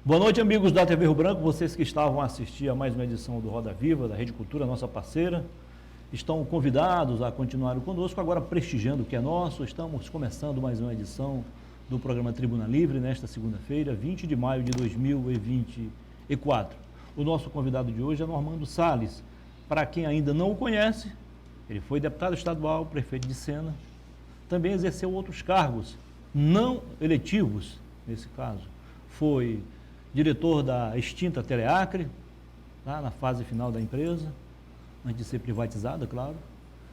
Boa noite, amigos da TV Rio Branco, vocês que estavam a assistir a mais uma edição do Roda Viva, da Rede Cultura, nossa parceira. Estão convidados a continuarem conosco, agora prestigiando o que é nosso. Estamos começando mais uma edição do programa Tribuna Livre, nesta segunda-feira, 20 de maio de 2024. O nosso convidado de hoje é Normando Salles. Para quem ainda não o conhece, ele foi deputado estadual, prefeito de Sena, também exerceu outros cargos não eletivos, nesse caso. Foi diretor da extinta Teleacre, tá, na fase final da empresa, antes de ser privatizada, claro.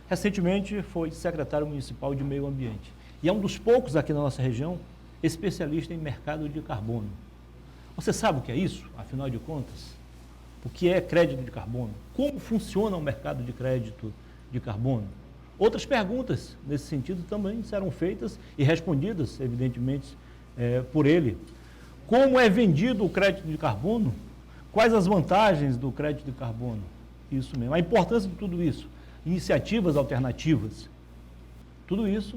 Recentemente foi secretário municipal de Meio Ambiente. E é um dos poucos aqui na nossa região especialista em mercado de carbono. Você sabe o que é isso, afinal de contas? O que é crédito de carbono? Como funciona o mercado de crédito de carbono? Outras perguntas nesse sentido também serão feitas e respondidas, evidentemente, por ele. Como é vendido o crédito de carbono? Quais as vantagens do crédito de carbono? Isso mesmo. A importância de tudo isso. Iniciativas alternativas. Tudo isso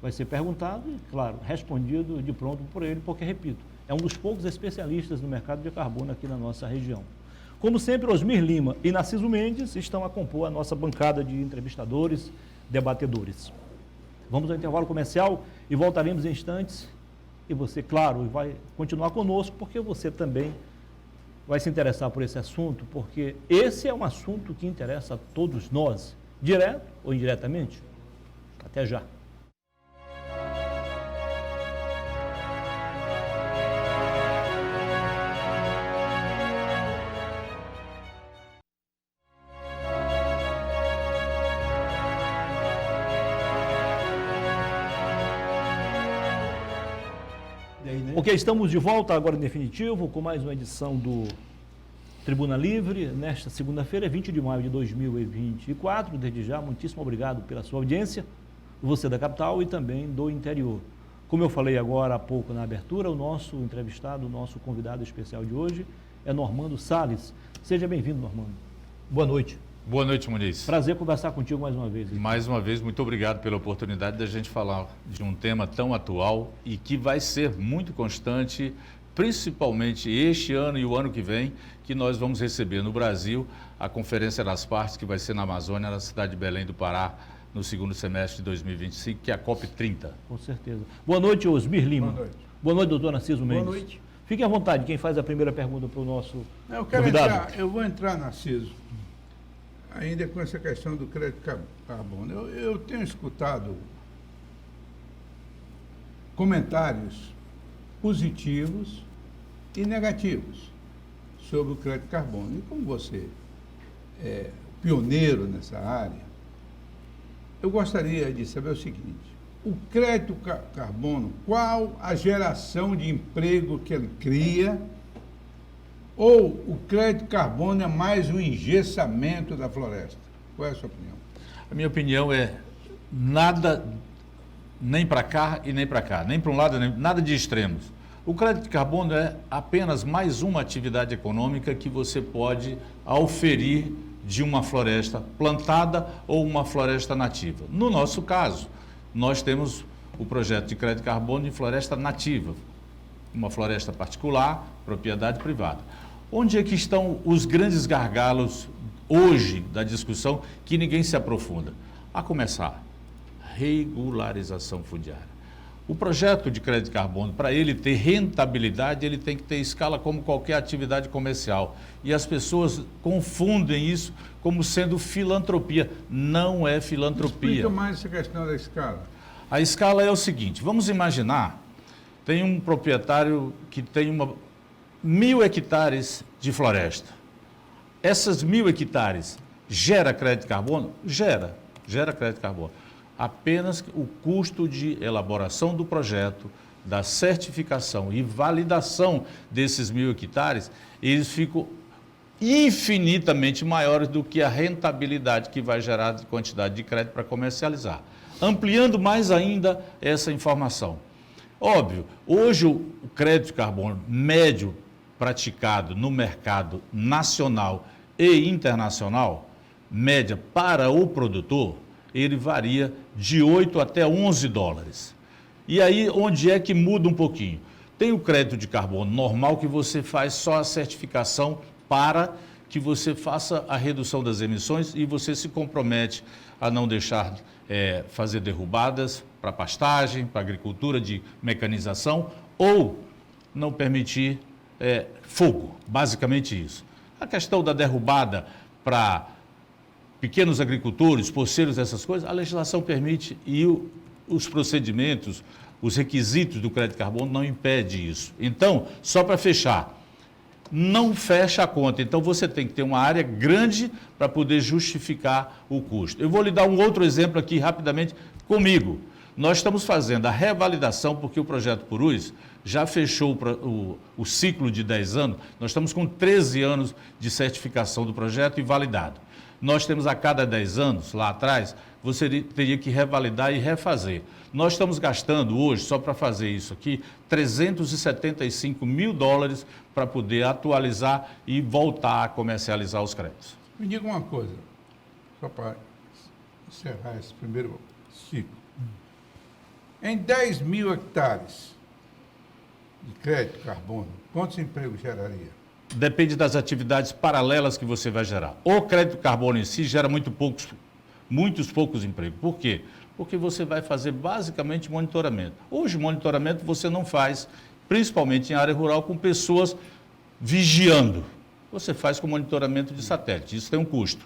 vai ser perguntado e, claro, respondido de pronto por ele, porque, repito, é um dos poucos especialistas no mercado de carbono aqui na nossa região. Como sempre, Osmir Lima e Narciso Mendes estão a compor a nossa bancada de entrevistadores, debatedores. Vamos ao intervalo comercial e voltaremos em instantes. E você, claro, vai continuar conosco, porque você também vai se interessar por esse assunto, porque esse é um assunto que interessa a todos nós, direto ou indiretamente. Até já. Ok, estamos de volta agora em definitivo com mais uma edição do Tribuna Livre, nesta segunda-feira, 20 de maio de 2024. Desde já, muitíssimo obrigado pela sua audiência, você da capital e também do interior. Como eu falei agora há pouco na abertura, o nosso entrevistado, o nosso convidado especial de hoje é Normando Salles. Seja bem-vindo, Normando. Boa noite. Boa noite, Muniz. Prazer conversar contigo mais uma vez. Mais uma vez, muito obrigado pela oportunidade da gente falar de um tema tão atual e que vai ser muito constante, principalmente este ano e o ano que vem, que nós vamos receber no Brasil a Conferência das Partes, que vai ser na Amazônia, na cidade de Belém do Pará, no segundo semestre de 2025, que é a COP30. Com certeza. Boa noite, Osmir Lima. Boa noite. Boa noite, doutor Narciso Mendes. Boa noite. Fique à vontade, quem faz a primeira pergunta para o nosso convidado. Eu vou entrar, Narciso, ainda com essa questão do crédito carbono. Eu tenho escutado comentários positivos e negativos sobre o crédito carbono. E como você é pioneiro nessa área, eu gostaria de saber o seguinte: o crédito carbono, qual a geração de emprego que ele cria? Ou o crédito carbono é mais um engessamento da floresta? Qual é a sua opinião? A minha opinião é nada, nem para cá e nem para cá, nem para um lado, nem nada de extremos. O crédito de carbono é apenas mais uma atividade econômica que você pode auferir de uma floresta plantada ou uma floresta nativa. No nosso caso, nós temos o projeto de crédito de carbono de floresta nativa, uma floresta particular, propriedade privada. Onde é que estão os grandes gargalos hoje da discussão que ninguém se aprofunda? A começar, regularização fundiária. O projeto de crédito de carbono, para ele ter rentabilidade, ele tem que ter escala como qualquer atividade comercial. E as pessoas confundem isso como sendo filantropia. Não é filantropia. Explica mais essa questão da escala. A escala é o seguinte, vamos imaginar, tem um proprietário que tem 1.000 hectares de floresta. Essas 1.000 hectares gera crédito de carbono? Gera crédito de carbono. Apenas o custo de elaboração do projeto, da certificação e validação desses 1.000 hectares, eles ficam infinitamente maiores do que a rentabilidade que vai gerar de quantidade de crédito para comercializar. Ampliando mais ainda essa informação. Óbvio, hoje o crédito de carbono médio praticado no mercado nacional e internacional, média para o produtor, ele varia de 8 até 11 dólares. E aí, onde é que muda um pouquinho? Tem o crédito de carbono normal, que você faz só a certificação para que você faça a redução das emissões e você se compromete a não deixar fazer derrubadas para pastagem, para agricultura de mecanização, ou não permitir fogo, basicamente isso. A questão da derrubada para pequenos agricultores, poceiros, essas coisas, a legislação permite e os procedimentos, os requisitos do crédito de carbono não impedem isso. Então, só para fechar, não fecha a conta. Então, você tem que ter uma área grande para poder justificar o custo. Eu vou lhe dar um outro exemplo aqui rapidamente comigo. Nós estamos fazendo a revalidação, porque o projeto Purus já fechou o ciclo de 10 anos, nós estamos com 13 anos de certificação do projeto e validado. Nós temos a cada 10 anos, lá atrás, você teria que revalidar e refazer. Nós estamos gastando hoje, só para fazer isso aqui, $375 mil para poder atualizar e voltar a comercializar os créditos. Me diga uma coisa, só para encerrar esse primeiro ciclo. Em 10 mil hectares de crédito de carbono, quantos empregos geraria? Depende das atividades paralelas que você vai gerar. O crédito de carbono em si gera muitos poucos empregos. Por quê? Porque você vai fazer basicamente monitoramento. Hoje, monitoramento você não faz, principalmente em área rural, com pessoas vigiando. Você faz com monitoramento de satélite. Isso tem um custo.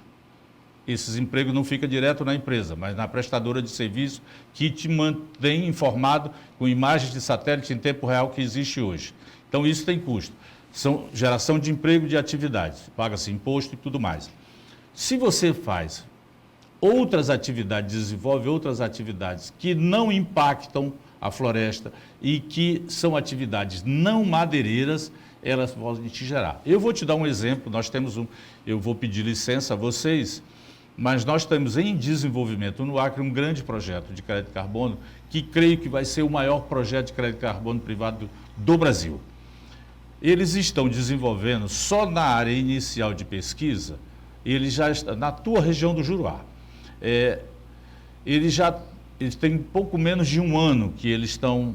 Esses empregos não ficam direto na empresa, mas na prestadora de serviço que te mantém informado com imagens de satélite em tempo real que existe hoje. Então, isso tem custo. São geração de emprego, de atividades, paga-se imposto e tudo mais. Se você faz outras atividades, desenvolve outras atividades que não impactam a floresta e que são atividades não madeireiras, elas podem te gerar. Eu vou te dar um exemplo, eu vou pedir licença a vocês, mas nós temos em desenvolvimento no Acre um grande projeto de crédito de carbono, que creio que vai ser o maior projeto de crédito de carbono privado do Brasil. Eles estão desenvolvendo, só na área inicial de pesquisa, eles já estão, na tua região do Juruá, eles têm pouco menos de um ano que eles estão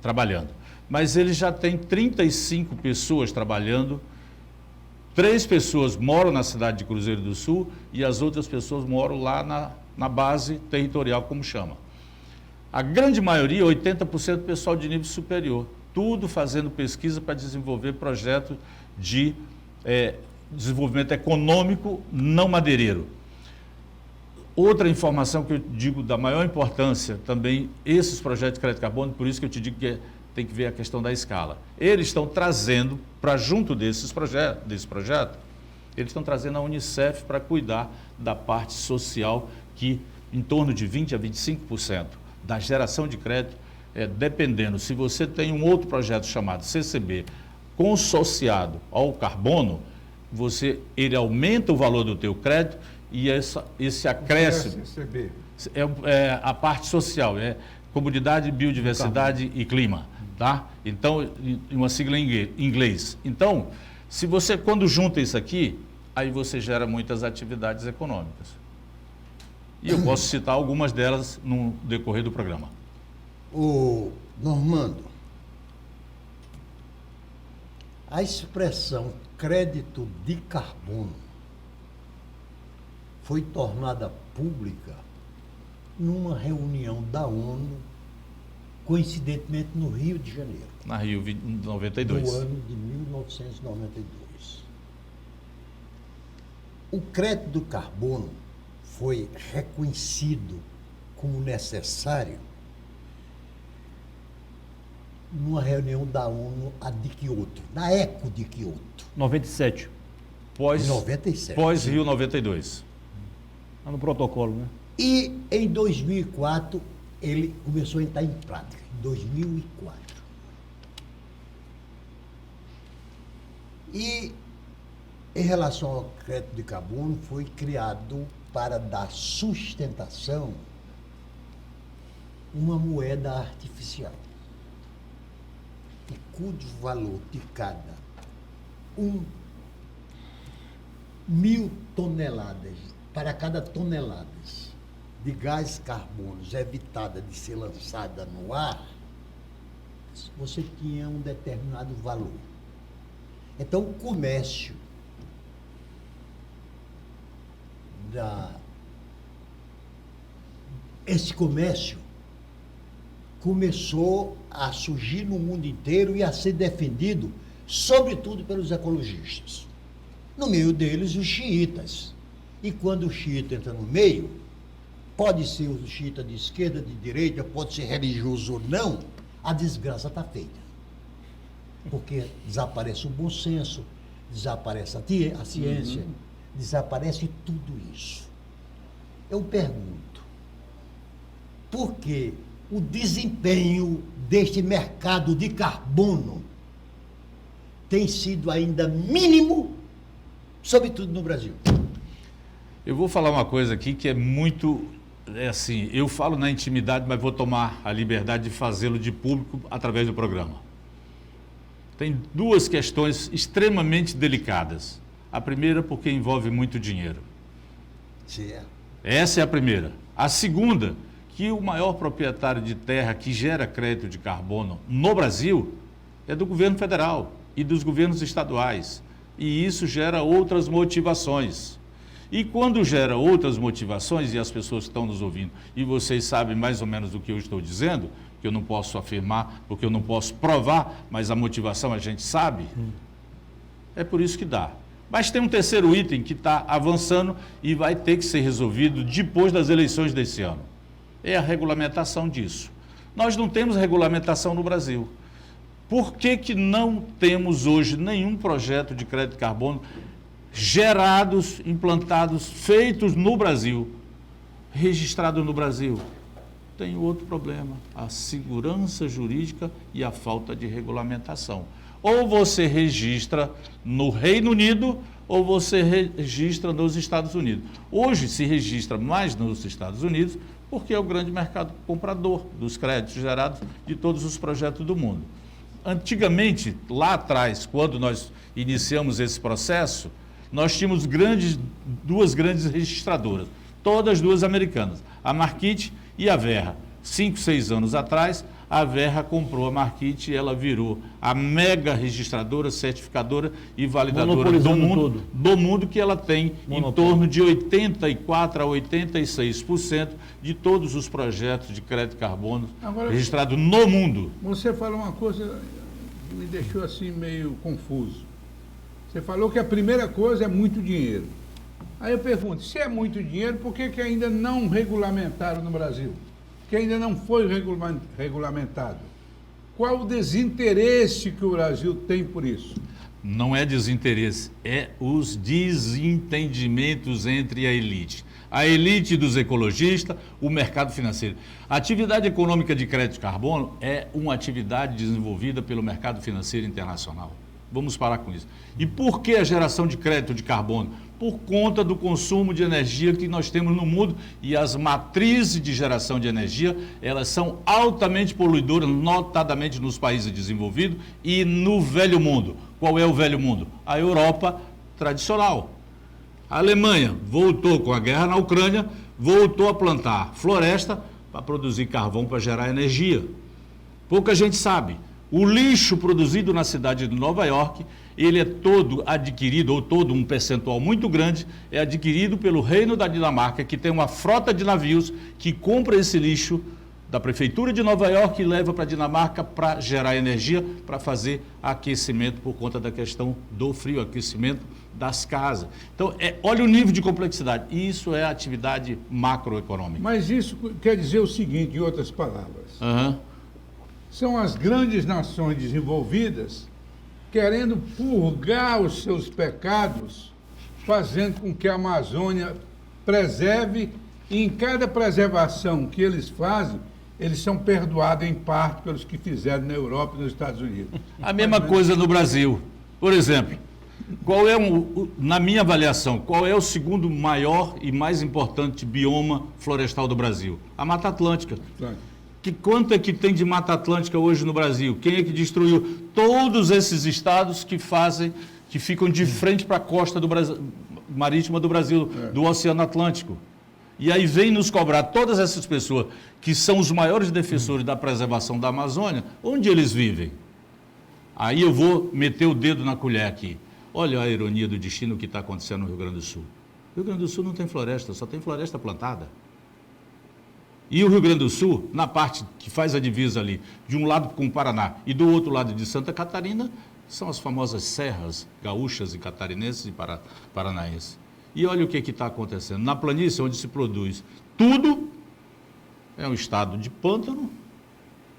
trabalhando, mas eles já têm 35 pessoas trabalhando, 3 pessoas moram na cidade de Cruzeiro do Sul e as outras pessoas moram lá na base territorial, como chama. A grande maioria, 80%, pessoal de nível superior. Tudo fazendo pesquisa para desenvolver projetos de desenvolvimento econômico não madeireiro. Outra informação que eu digo da maior importância também, esses projetos de crédito de carbono, por isso que eu te digo que tem que ver a questão da escala. Eles estão trazendo, para junto desse projeto, eles estão trazendo a Unicef para cuidar da parte social, que em torno de 20% a 25% da geração de crédito, dependendo, se você tem um outro projeto chamado CCB, consociado ao carbono, ele aumenta o valor do teu crédito e esse acréscimo CCB? A parte social, comunidade, biodiversidade e clima, tá? Então, uma sigla em inglês. Então, se você, quando junta isso aqui, aí você gera muitas atividades econômicas. E eu posso citar algumas delas no decorrer do programa. O Normando, a expressão crédito de carbono foi tornada pública numa reunião da ONU, coincidentemente no Rio de Janeiro. Na Rio 92. No ano de 1992. O crédito do carbono foi reconhecido como necessário numa reunião da ONU, a de Kyoto, na ECO de Kyoto. 97. Pós 97. Pós Rio 92. Está no protocolo, né? E em 2004 ele começou a entrar em prática, em 2004. E em relação ao crédito de carbono, foi criado para dar sustentação uma moeda artificial, e cujo valor de cada 1.000 toneladas, para cada tonelada de gás carbono evitada de ser lançada no ar, você tinha um determinado valor. Então, o comércio esse comércio começou a surgir no mundo inteiro e a ser defendido, sobretudo pelos ecologistas. No meio deles, os xiitas. E quando o xiita entra no meio, pode ser o xiita de esquerda, de direita, pode ser religioso ou não, a desgraça está feita. Porque desaparece o bom senso, desaparece a ciência, desaparece tudo isso. Eu pergunto, por que o desempenho deste mercado de carbono tem sido ainda mínimo, sobretudo no Brasil? Eu vou falar uma coisa aqui que é muito, assim, eu falo na intimidade, mas vou tomar a liberdade de fazê-lo de público através do programa. Tem duas questões extremamente delicadas. A primeira porque envolve muito dinheiro. Certo. Essa é a primeira. A segunda, que o maior proprietário de terra que gera crédito de carbono no Brasil é do governo federal e dos governos estaduais. E isso gera outras motivações. E quando gera outras motivações, e as pessoas que estão nos ouvindo, e vocês sabem mais ou menos do que eu estou dizendo, que eu não posso afirmar, porque eu não posso provar, mas a motivação a gente sabe, é por isso que dá. Mas tem um terceiro item que está avançando e vai ter que ser resolvido depois das eleições desse ano. É a regulamentação disso. Nós não temos regulamentação no Brasil. Por que não temos hoje nenhum projeto de crédito de carbono gerados, implantados, feitos no Brasil, registrados no Brasil? Tem outro problema, a segurança jurídica e a falta de regulamentação. Ou você registra no Reino Unido, ou você registra nos Estados Unidos. Hoje se registra mais nos Estados Unidos, porque é o grande mercado comprador dos créditos gerados de todos os projetos do mundo. Antigamente, lá atrás, quando nós iniciamos esse processo, nós tínhamos duas grandes registradoras, todas duas americanas, a Markit e a Verra. 5, 6 anos atrás, a Verra comprou a Markit e ela virou a mega registradora, certificadora e validadora do mundo, que ela tem em torno de 84% a 86% de todos os projetos de crédito de carbono registrados no mundo. Você falou uma coisa que me deixou assim meio confuso. Você falou que a primeira coisa é muito dinheiro. Aí eu pergunto, se é muito dinheiro, por que ainda não regulamentaram no Brasil? Que ainda não foi regulamentado. Qual o desinteresse que o Brasil tem por isso? Não é desinteresse, é os desentendimentos entre a elite dos ecologistas, o mercado financeiro. A atividade econômica de crédito de carbono é uma atividade desenvolvida pelo mercado financeiro internacional. Vamos parar com isso. E por que a geração de crédito de carbono? Por conta do consumo de energia que nós temos no mundo, e as matrizes de geração de energia, elas são altamente poluidoras, notadamente nos países desenvolvidos e no velho mundo. Qual é o velho mundo? A Europa tradicional. A Alemanha voltou com a guerra na Ucrânia, voltou a plantar floresta para produzir carvão para gerar energia. Pouca gente sabe. O lixo produzido na cidade de Nova York, ele é todo adquirido, ou todo um percentual muito grande, é adquirido pelo Reino da Dinamarca, que tem uma frota de navios que compra esse lixo da Prefeitura de Nova York e leva para a Dinamarca para gerar energia, para fazer aquecimento por conta da questão do frio, aquecimento das casas. Então, olha o nível de complexidade. Isso é atividade macroeconômica. Mas isso quer dizer o seguinte, em outras palavras. São as grandes nações desenvolvidas querendo purgar os seus pecados, fazendo com que a Amazônia preserve, e em cada preservação que eles fazem, eles são perdoados em parte pelos que fizeram na Europa e nos Estados Unidos. A mesma coisa no Brasil. Por exemplo, qual é, na minha avaliação, qual é o segundo maior e mais importante bioma florestal do Brasil? A Mata Atlântica. Quanto é que tem de Mata Atlântica hoje no Brasil? Quem é que destruiu? Todos esses estados que ficam de frente para a costa marítima do Brasil, do Oceano Atlântico. E aí vem nos cobrar todas essas pessoas que são os maiores defensores da preservação da Amazônia, onde eles vivem? Aí eu vou meter o dedo na colher aqui. Olha a ironia do destino que está acontecendo no Rio Grande do Sul. O Rio Grande do Sul não tem floresta, só tem floresta plantada. E o Rio Grande do Sul, na parte que faz a divisa ali, de um lado com o Paraná e do outro lado de Santa Catarina, são as famosas serras gaúchas e catarinenses e paranaenses. E olha o que está acontecendo. Na planície, onde se produz tudo, é um estado de pântano,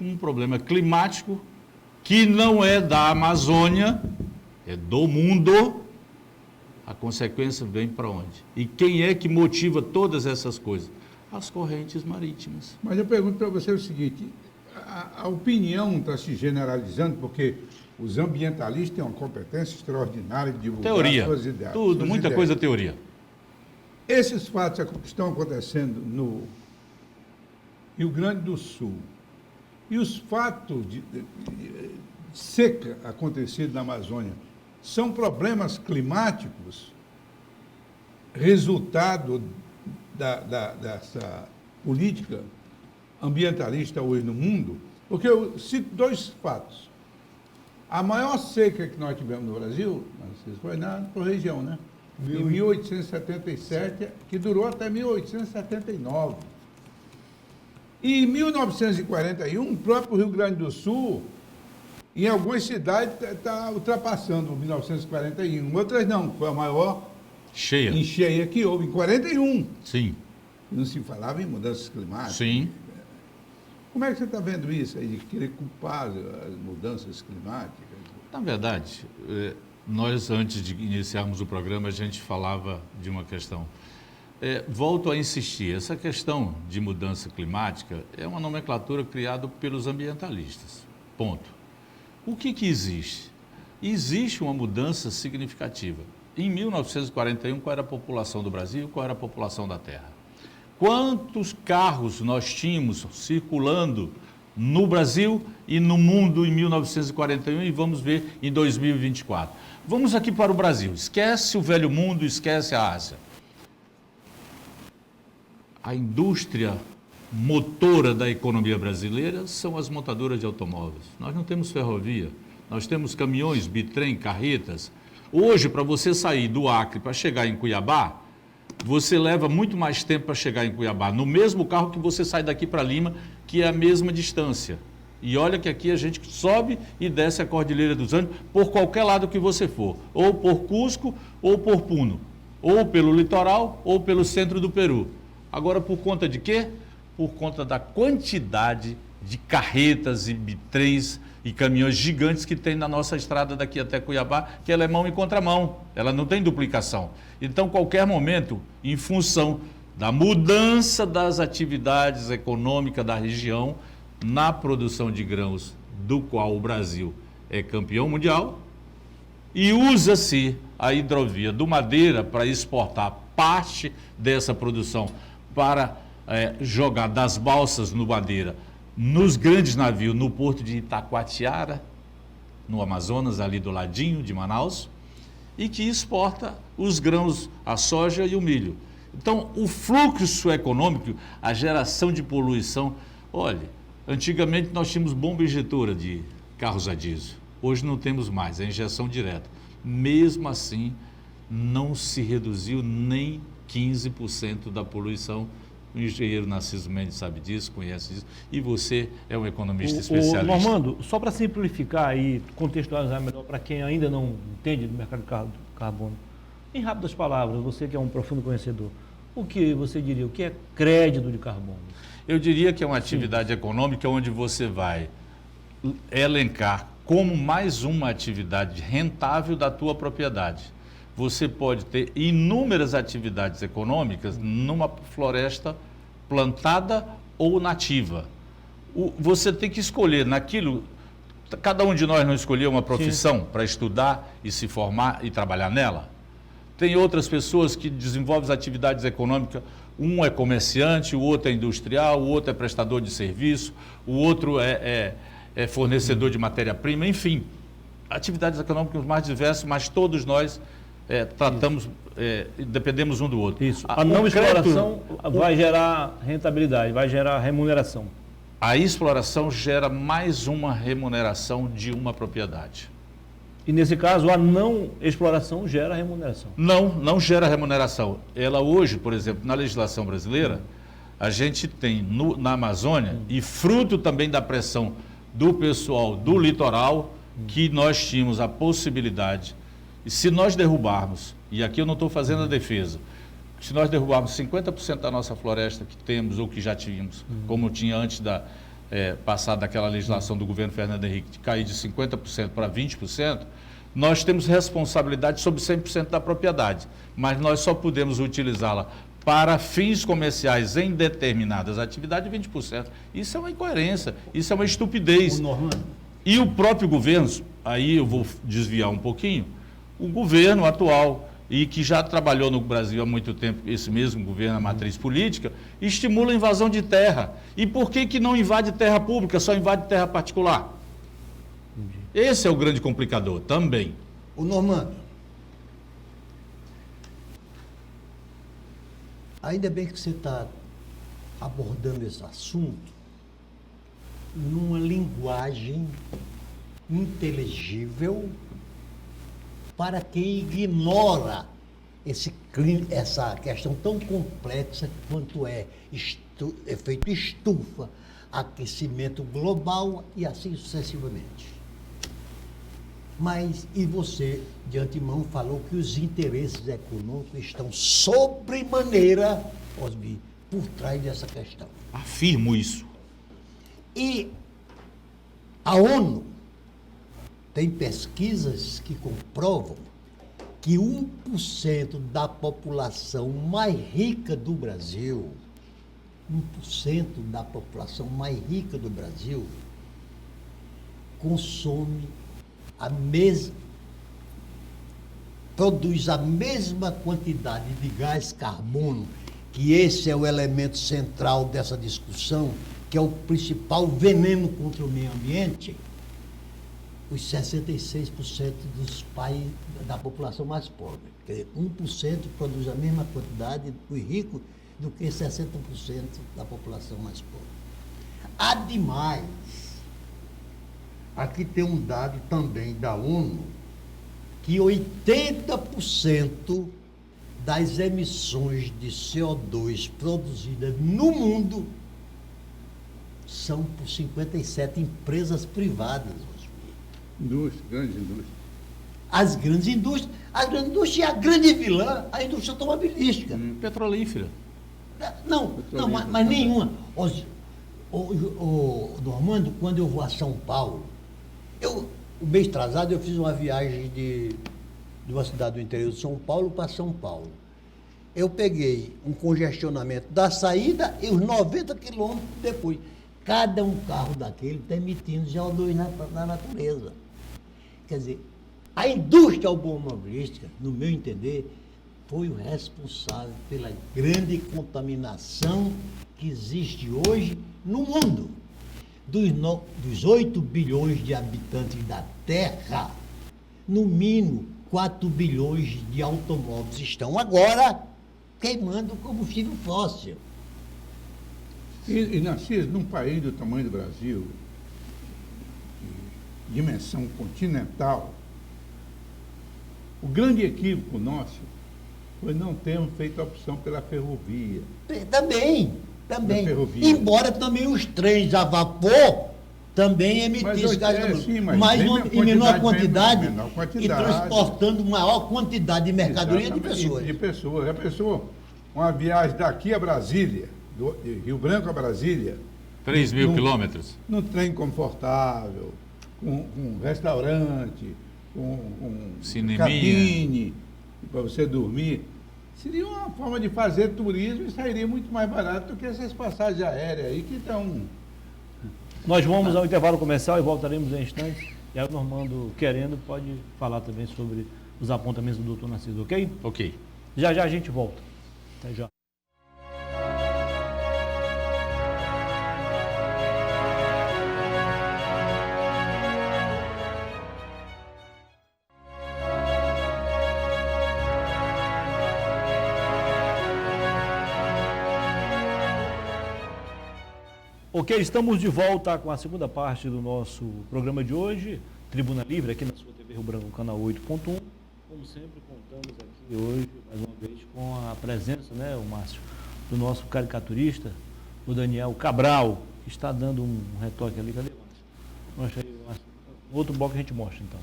um problema climático que não é da Amazônia, é do mundo. A consequência vem para onde? E quem é que motiva todas essas coisas? As correntes marítimas. Mas eu pergunto para você o seguinte, a opinião está se generalizando porque os ambientalistas têm uma competência extraordinária de divulgar Teoria, suas ideias. tudo, muita coisa teoria. Esses fatos que estão acontecendo no Rio Grande do Sul e os fatos de seca acontecidos na Amazônia são problemas climáticos resultado dessa política ambientalista hoje no mundo? Porque eu cito dois fatos. A maior seca que nós tivemos no Brasil, foi na região, né? Em 1877, que durou até 1879. E em 1941, o próprio Rio Grande do Sul, em algumas cidades, está ultrapassando 1941. Outras não, foi a maior encheia que houve, em 41. Sim. Não se falava em mudanças climáticas. Sim. Como é que você está vendo isso aí, de querer culpar as mudanças climáticas? Na verdade, nós, antes de iniciarmos o programa, a gente falava de uma questão. Volto a insistir, essa questão de mudança climática é uma nomenclatura criada pelos ambientalistas. Ponto. O que existe? Existe uma mudança significativa. Em 1941, qual era a população do Brasil e qual era a população da Terra? Quantos carros nós tínhamos circulando no Brasil e no mundo em 1941 e vamos ver em 2024? Vamos aqui para o Brasil. Esquece o velho mundo, esquece a Ásia. A indústria motora da economia brasileira são as montadoras de automóveis. Nós não temos ferrovia, nós temos caminhões, bitrem, carretas. Hoje, para você sair do Acre para chegar em Cuiabá, você leva muito mais tempo para chegar em Cuiabá, no mesmo carro que você sai daqui para Lima, que é a mesma distância. E olha que aqui a gente sobe e desce a Cordilheira dos Andes por qualquer lado que você for, ou por Cusco, ou por Puno, ou pelo litoral, ou pelo centro do Peru. Agora, por conta de quê? Por conta da quantidade de carretas e bitrens e caminhões gigantes que tem na nossa estrada daqui até Cuiabá, que ela é mão e contramão, ela não tem duplicação. Então, qualquer momento, em função da mudança das atividades econômicas da região na produção de grãos, do qual o Brasil é campeão mundial, e usa-se a hidrovia do Madeira para exportar parte dessa produção para jogar das balsas no Madeira nos grandes navios no porto de Itacoatiara, no Amazonas, ali do ladinho de Manaus, e que exporta os grãos, a soja e o milho. Então, o fluxo econômico, a geração de poluição, olha, antigamente nós tínhamos bomba injetora de carros a diesel, hoje não temos mais, é injeção direta. Mesmo assim, não se reduziu nem 15% da poluição. O engenheiro Narciso Mendes sabe disso, conhece isso, e você é um economista especialista. Normando, só para simplificar e contextualizar melhor para quem ainda não entende do mercado de carbono, em rápidas palavras, você que é um profundo conhecedor, o que você diria, o que é crédito de carbono? Eu diria que é uma atividade econômica onde você vai elencar como mais uma atividade rentável da tua propriedade. Você pode ter inúmeras atividades econômicas numa floresta plantada ou nativa. Você tem que escolher naquilo. Cada um de nós não escolheu uma profissão para estudar e se formar e trabalhar nela. Tem outras pessoas que desenvolvem atividades econômicas. Um é comerciante, o outro é industrial, o outro é prestador de serviço, o outro é fornecedor de matéria-prima, enfim. Atividades econômicas mais diversas, mas todos nós dependemos um do outro. Isso. A- A não o crédito- exploração vai gerar rentabilidade, vai gerar remuneração. A exploração gera mais uma remuneração de uma propriedade. E nesse caso, a não exploração gera remuneração. Não gera remuneração. Ela hoje, por exemplo, na legislação brasileira, a gente tem na Amazônia, e fruto também da pressão do pessoal do litoral, que nós tínhamos a possibilidade, e se nós derrubarmos, e aqui eu não estou fazendo a defesa, se nós derrubarmos 50% da nossa floresta que temos ou que já tínhamos, como tinha antes da passar daquela legislação do governo Fernando Henrique, de cair de 50% para 20%, nós temos responsabilidade sobre 100% da propriedade, mas nós só podemos utilizá-la para fins comerciais em determinadas atividades de 20%. Isso é uma incoerência, isso é uma estupidez. E o próprio governo, aí eu vou desviar um pouquinho, o governo atual, e que já trabalhou no Brasil há muito tempo, esse mesmo governo, a matriz política, estimula a invasão de terra. E por que não invade terra pública, só invade terra particular? Esse é o grande complicador também. O Normando, ainda bem que você está abordando esse assunto numa linguagem inteligível para quem ignora essa questão tão complexa quanto é efeito estufa, aquecimento global e assim sucessivamente. Mas, e você, de antemão, falou que os interesses econômicos estão sobremaneira, Osbi, por trás dessa questão. Afirmo isso. E a ONU tem pesquisas que comprovam que 1% da população mais rica do Brasil, 1% da população mais rica do Brasil, produz a mesma quantidade de gás carbono, que esse é o elemento central dessa discussão, que é o principal veneno contra o meio ambiente, os 66% dos países da população mais pobre. Quer dizer, 1% produz a mesma quantidade dos ricos do que 60% da população mais pobre. Ademais, aqui tem um dado também da ONU, que 80% das emissões de CO2 produzidas no mundo são por 57 empresas privadas. Grandes indústrias. As grandes indústrias e a grande vilã, a indústria automobilística. Petrolífera. Não, mas nenhuma. Normando, quando eu vou a São Paulo, o mês atrasado eu fiz uma viagem de uma cidade do interior de São Paulo para São Paulo. Eu peguei um congestionamento da saída e os 90 quilômetros depois. Cada um carro daquele está emitindo CO2 na natureza. Quer dizer, a indústria automobilística, no meu entender, foi o responsável pela grande contaminação que existe hoje no mundo. Dos 8 bilhões de habitantes da Terra, no mínimo 4 bilhões de automóveis estão agora queimando combustível fóssil. E Narciso, num país do tamanho do Brasil, de dimensão continental, o grande equívoco nosso foi não termos feito a opção pela ferrovia. Também. Embora também os trens a vapor também emitissem gás carbônico, mas em menor quantidade e transportando maior quantidade de mercadoria de pessoas. Já pensou? Uma viagem daqui a Brasília, de Rio Branco a Brasília. 3.000 quilômetros. Num trem confortável, com um restaurante, com cabine para você dormir. Seria uma forma de fazer turismo e sairia muito mais barato do que essas passagens aéreas aí que estão... Nós vamos ao intervalo comercial e voltaremos em instantes. E aí o Normando, querendo, pode falar também sobre os apontamentos do doutor Narciso, ok? Ok. Já a gente volta. Até já. Ok, estamos de volta com a segunda parte do nosso programa de hoje, Tribuna Livre, aqui na sua TV Rio Branco, canal 8.1. Como sempre, contamos aqui hoje, mais uma vez, com a presença, né, o Márcio, do nosso caricaturista, o Daniel Cabral, que está dando um retoque ali. Cadê, Márcio? Mostra aí, Márcio. No outro bloco a gente mostra, então.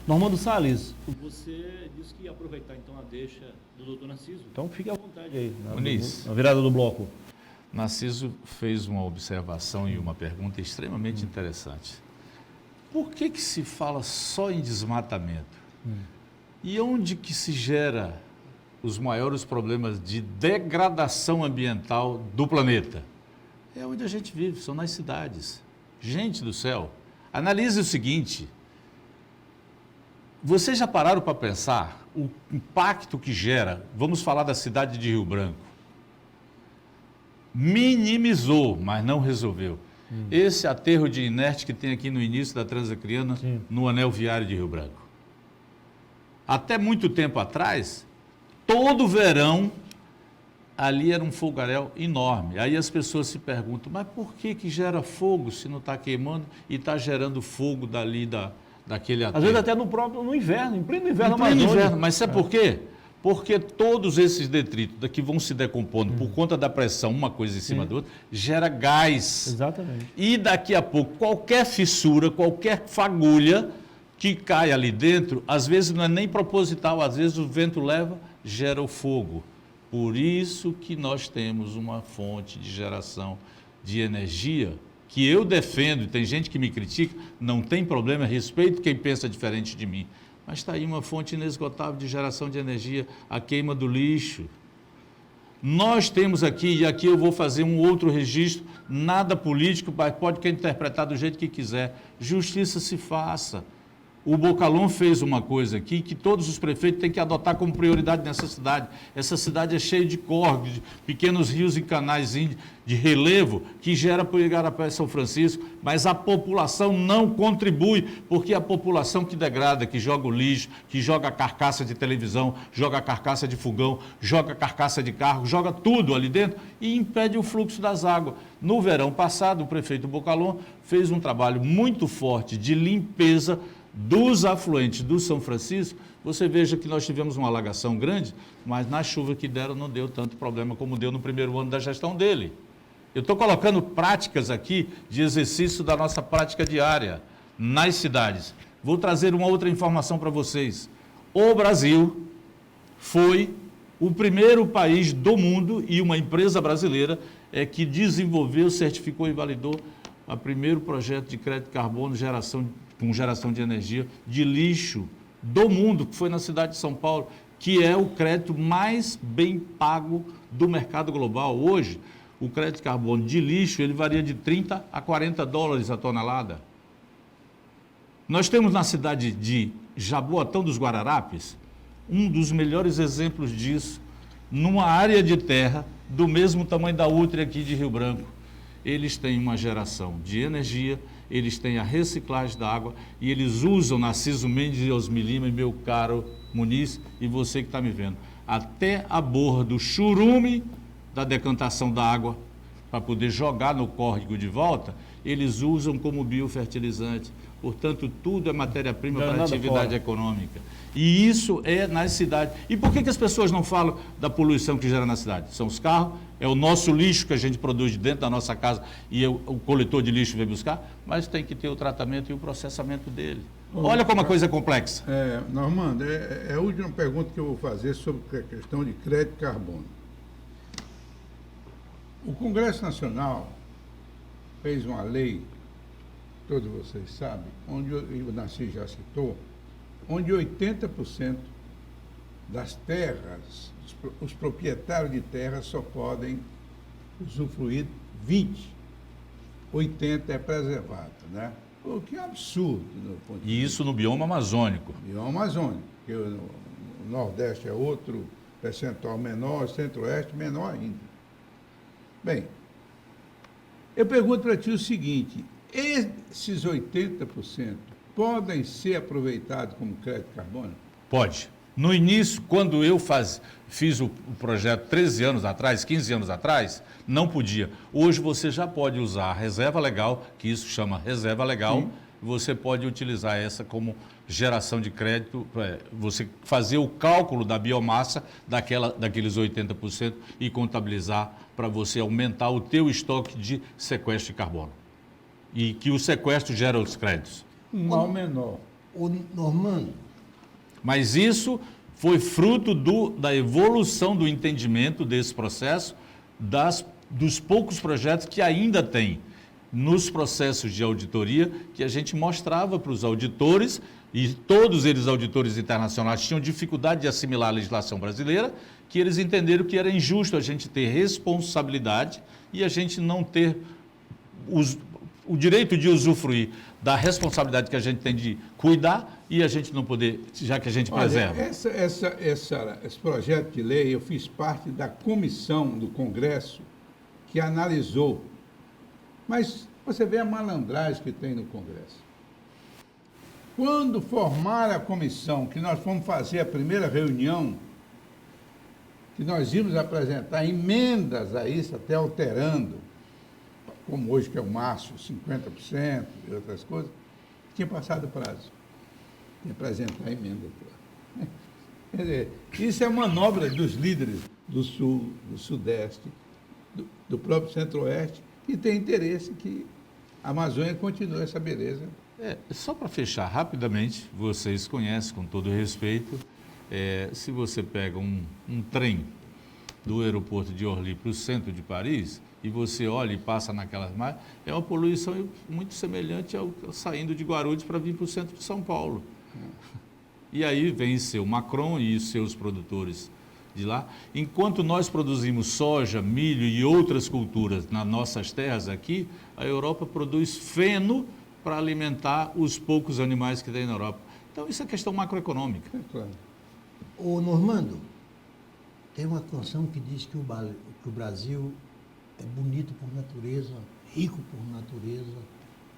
Normando Salles, você disse que ia aproveitar, então, a deixa do doutor Narciso. Então, fique à vontade aí, Muniz. na virada do bloco. Narciso fez uma observação e uma pergunta extremamente interessante. Por que se fala só em desmatamento? E onde que se gera os maiores problemas de degradação ambiental do planeta? É onde a gente vive, são nas cidades. Gente do céu, analise o seguinte, vocês já pararam para pensar o impacto que gera, vamos falar da cidade de Rio Branco, minimizou, mas não resolveu. Esse aterro de inerte que tem aqui no início da Transacriana, no anel viário de Rio Branco. Até muito tempo atrás, todo verão, ali era um fogaréu enorme. Aí as pessoas se perguntam, mas por que gera fogo se não está queimando e está gerando fogo dali daquele aterro? Às vezes até no inverno, em pleno inverno. Em pleno inverno, mas sabe por quê? Porque todos esses detritos que vão se decompondo por conta da pressão, uma coisa em cima da outra, gera gás. Exatamente. E daqui a pouco, qualquer fissura, qualquer fagulha que cai ali dentro, às vezes não é nem proposital, às vezes o vento leva, gera o fogo. Por isso que nós temos uma fonte de geração de energia que eu defendo, e tem gente que me critica, não tem problema, respeito quem pensa diferente de mim. Mas está aí uma fonte inesgotável de geração de energia, a queima do lixo. Nós temos aqui, e aqui eu vou fazer um outro registro, nada político, mas pode interpretar do jeito que quiser. Justiça se faça. O Bocalon fez uma coisa aqui que todos os prefeitos têm que adotar como prioridade nessa cidade. Essa cidade é cheia de córregos, de pequenos rios e canais de relevo que gera para o Igarapé e São Francisco, mas a população não contribui, porque a população que degrada, que joga o lixo, que joga a carcaça de televisão, joga a carcaça de fogão, joga a carcaça de carro, joga tudo ali dentro e impede o fluxo das águas. No verão passado, o prefeito Bocalon fez um trabalho muito forte de limpeza dos afluentes do São Francisco. Você veja que nós tivemos uma alagação grande, mas na chuva que deram não deu tanto problema como deu no primeiro ano da gestão dele. Eu estou colocando práticas aqui de exercício da nossa prática diária nas cidades. Vou trazer uma outra informação para vocês. O Brasil foi o primeiro país do mundo e uma empresa brasileira que desenvolveu, certificou e validou o primeiro projeto de crédito de carbono com geração de energia de lixo do mundo, que foi na cidade de São Paulo, que é o crédito mais bem pago do mercado global. Hoje, o crédito de carbono de lixo, ele varia de 30 a 40 dólares a tonelada. Nós temos na cidade de Jaboatão dos Guararapes, um dos melhores exemplos disso, numa área de terra do mesmo tamanho da outra aqui de Rio Branco. Eles têm uma geração de energia, eles têm a reciclagem da água e eles usam, Narciso Mendes e Osmi Lima, e meu caro Muniz, e você que está me vendo, até a borra do churume da decantação da água, para poder jogar no córrego de volta, eles usam como biofertilizante. Portanto, tudo é matéria-prima para a atividade econômica. E isso é nas cidades. E por que as pessoas não falam da poluição que gera na cidade? São os carros, é o nosso lixo que a gente produz de dentro da nossa casa e o coletor de lixo vem buscar, mas tem que ter o tratamento e o processamento dele. Olha como a coisa é complexa. Normando, é a última pergunta que eu vou fazer sobre a questão de crédito de carbono. O Congresso Nacional fez uma lei, todos vocês sabem, onde o Narciso já citou, onde 80% das terras, os proprietários de terras só podem usufruir 20%. 80% é preservado, né? O que é um absurdo. E isso no bioma amazônico. Bioma amazônico, porque o Nordeste é outro percentual menor, o Centro-Oeste menor ainda. Bem, eu pergunto para ti o seguinte, esses 80% podem ser aproveitados como crédito de carbono? Pode. No início, quando eu fiz o projeto 13 anos atrás, 15 anos atrás, não podia. Hoje você já pode usar a reserva legal, que isso chama reserva legal, Sim. você pode utilizar essa como geração de crédito, você fazer o cálculo da biomassa daqueles 80% e contabilizar para você aumentar o teu estoque de sequestro de carbono. E que o sequestro gera os créditos. Um mal menor. Ô, Normando, Mas isso foi fruto da evolução do entendimento desse processo, dos poucos projetos que ainda tem nos processos de auditoria, que a gente mostrava para os auditores, e todos eles, auditores internacionais, tinham dificuldade de assimilar a legislação brasileira, que eles entenderam que era injusto a gente ter responsabilidade e a gente não ter o direito de usufruir da responsabilidade que a gente tem de cuidar e a gente não poder, já que a gente preserva. Esse projeto de lei, eu fiz parte da comissão do Congresso que analisou. Mas você vê a malandragem que tem no Congresso. Quando formaram a comissão, que nós fomos fazer a primeira reunião, que nós íamos apresentar emendas a isso, até alterando, como hoje que é o máximo, 50% e outras coisas, tinha passado o prazo de apresentar a emenda. Quer dizer, isso é manobra dos líderes do Sul, do Sudeste, do próprio Centro-Oeste, que tem interesse que a Amazônia continue essa beleza. Só para fechar rapidamente, vocês conhecem com todo respeito, se você pega um trem do aeroporto de Orly para o centro de Paris, e você olha e passa naquelas margens, é uma poluição muito semelhante ao saindo de Guarulhos para vir para o centro de São Paulo. E aí vem seu Macron e os seus produtores de lá. Enquanto nós produzimos soja, milho e outras culturas nas nossas terras aqui, a Europa produz feno para alimentar os poucos animais que tem na Europa. Então isso é questão macroeconômica. É claro. ô Normando, tem uma canção que diz que o Brasil é bonito por natureza, rico por natureza.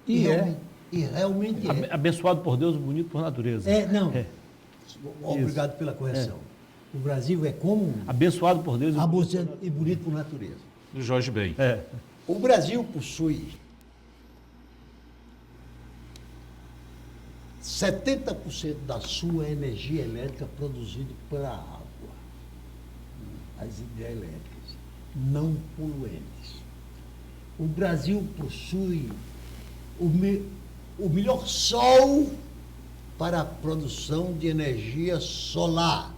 E realmente é. Abençoado por Deus, bonito por natureza. Não. Obrigado pela correção. O Brasil é como Abençoado por Deus e bonito por natureza. Do Jorge Ben. O Brasil possui 70% da sua energia elétrica produzida pela água, as hidrelétricas, não poluentes. O Brasil possui o melhor sol para a produção de energia solar,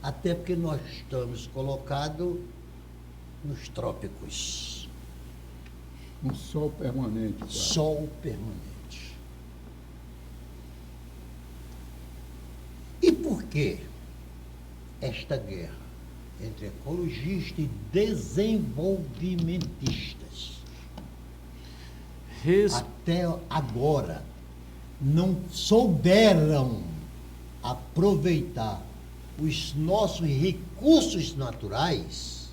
até porque nós estamos colocados nos trópicos. Um sol permanente. Claro. Sol permanente. E por que esta guerra entre ecologistas e desenvolvimentistas até agora não souberam aproveitar os nossos recursos naturais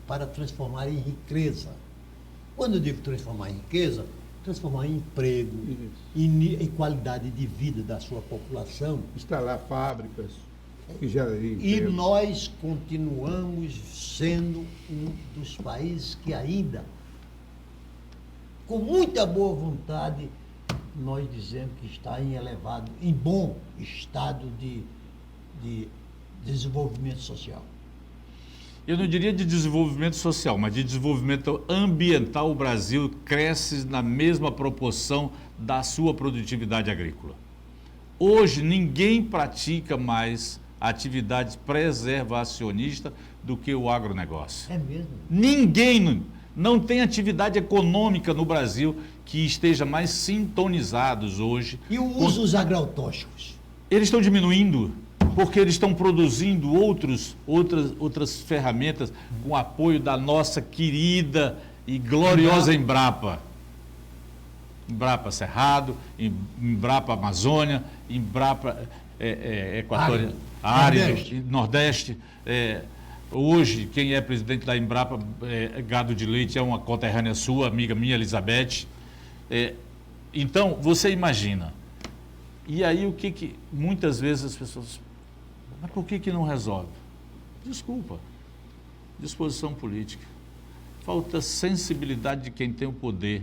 para transformar em riqueza? Quando eu digo transformar em riqueza, transformar em emprego, em qualidade de vida da sua população. Instalar fábricas que gerariam E emprego. nós continuamos sendo um dos países que ainda, com muita boa vontade, nós dizemos que está em bom estado de desenvolvimento social. Eu não diria de desenvolvimento social, mas de desenvolvimento ambiental. O Brasil cresce na mesma proporção da sua produtividade agrícola. Hoje, ninguém pratica mais atividades preservacionistas do que o agronegócio. É mesmo? Ninguém, não tem atividade econômica no Brasil que esteja mais sintonizados hoje. E o uso dos agrotóxicos? Eles estão diminuindo, porque eles estão produzindo outras ferramentas com apoio da nossa querida e gloriosa Embrapa. Embrapa Cerrado, Embrapa Amazônia, Embrapa Equatorial, Nordeste. Hoje, quem é presidente da Embrapa Gado de Leite é uma conterrânea sua, amiga minha, Elizabeth. Então, você imagina. E aí, o que muitas vezes as pessoas Mas por que não resolve? Desculpa. Disposição política. Falta sensibilidade de quem tem o poder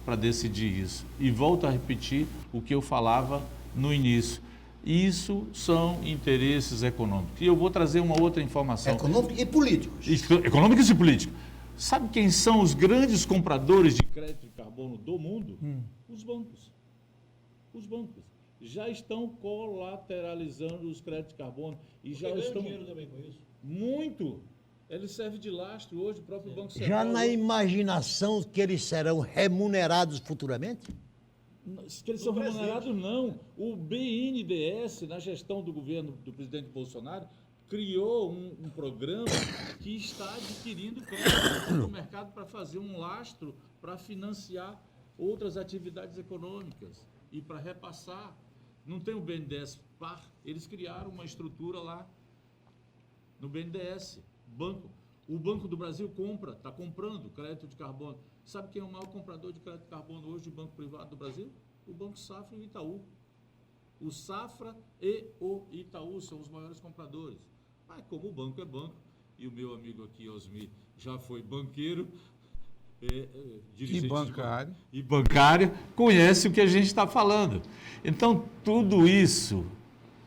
para decidir isso. E volto a repetir o que eu falava no início. Isso são interesses econômicos. E eu vou trazer uma outra informação. Econômicos e políticos. Econômicos e políticos. Sabe quem são os grandes compradores de crédito de carbono do mundo? Os bancos. Os bancos já estão colateralizando os créditos de carbono e já estão dinheiro também com isso. muito. Ele serve de lastro hoje, o próprio Banco Central. Já na imaginação que eles serão remunerados futuramente? Que eles são remunerados, não. O BNDES, na gestão do governo do presidente Bolsonaro, criou um programa que está adquirindo crédito no mercado para fazer um lastro para financiar outras atividades econômicas e para repassar. Não tem o BNDES par, eles criaram uma estrutura lá no BNDES, banco. O Banco do Brasil está comprando crédito de carbono. Sabe quem é o maior comprador de crédito de carbono hoje de banco privado do Brasil? O Banco Safra e o Itaú. O Safra e o Itaú são os maiores compradores. Mas como o banco é banco, e o meu amigo aqui, Osmi, já foi banqueiro, dirigente E bancário. conhece o que a gente está falando. Então, tudo isso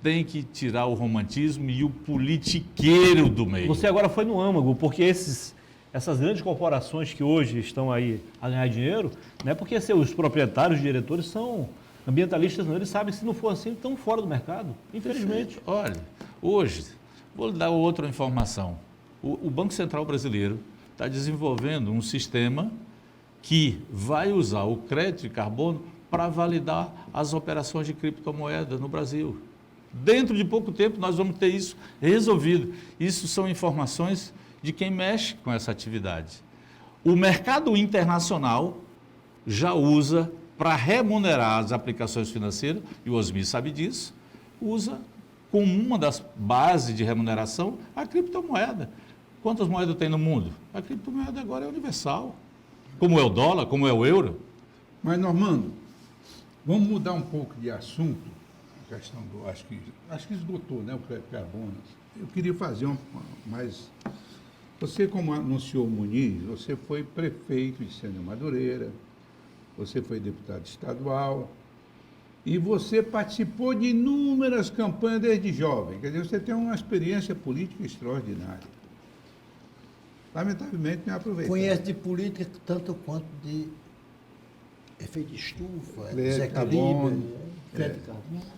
tem que tirar o romantismo e o politiqueiro do meio. Você agora foi no âmago, porque essas grandes corporações que hoje estão aí a ganhar dinheiro, não é porque seus proprietários, diretores são ambientalistas, não. Eles sabem que se não for assim, estão fora do mercado, infelizmente. Olha, hoje, vou lhe dar outra informação. O Banco Central Brasileiro está desenvolvendo um sistema que vai usar o crédito de carbono para validar as operações de criptomoeda no Brasil. Dentro de pouco tempo, nós vamos ter isso resolvido. Isso são informações de quem mexe com essa atividade. O mercado internacional já usa para remunerar as aplicações financeiras, e o Osmi sabe disso, usa como uma das bases de remuneração a criptomoeda. Quantas moedas tem no mundo? A criptomoeda agora é universal, como é o dólar, como é o euro. Mas, Normando, vamos mudar um pouco de assunto. A questão do. Acho que esgotou, né? O crédito de carbono. Eu queria fazer mais. Você, como anunciou o Muniz, você foi prefeito de Sena Madureira, você foi deputado estadual e você participou de inúmeras campanhas desde jovem. Quer dizer, você tem uma experiência política extraordinária. Lamentavelmente, não é aproveitado. Conhece de política tanto quanto de efeito de estufa, Crédito, desequilíbrio, carbono. crédito de carbono.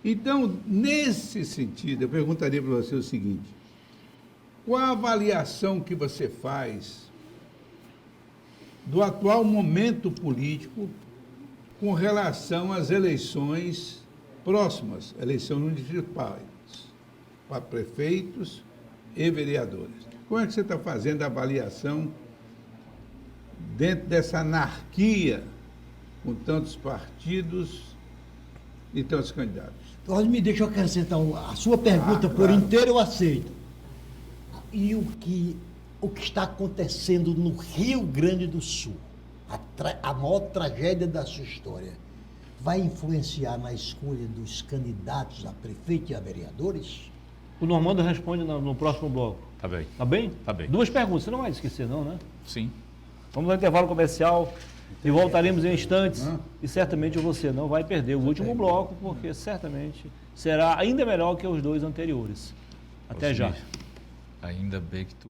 Então, nesse sentido, eu perguntaria para você o seguinte: qual a avaliação que você faz do atual momento político com relação às eleições próximas, eleições municipais, para prefeitos e vereadores? Como é que você está fazendo a avaliação dentro dessa anarquia com tantos partidos e tantos candidatos? Me deixa eu acrescentar a sua pergunta por claro. inteiro, eu aceito. E o que está acontecendo no Rio Grande do Sul, a maior tragédia da sua história, vai influenciar na escolha dos candidatos a prefeito e a vereadores? O Normando responde no próximo bloco. Tá bem. Tá bem? Tá bem. 2 perguntas, você não vai esquecer não, né? Sim. Vamos ao intervalo comercial e voltaremos em instantes. E certamente você não vai perder o último bloco, porque certamente será ainda melhor que os 2 anteriores. Até Osmi, já. Ainda bem que tu...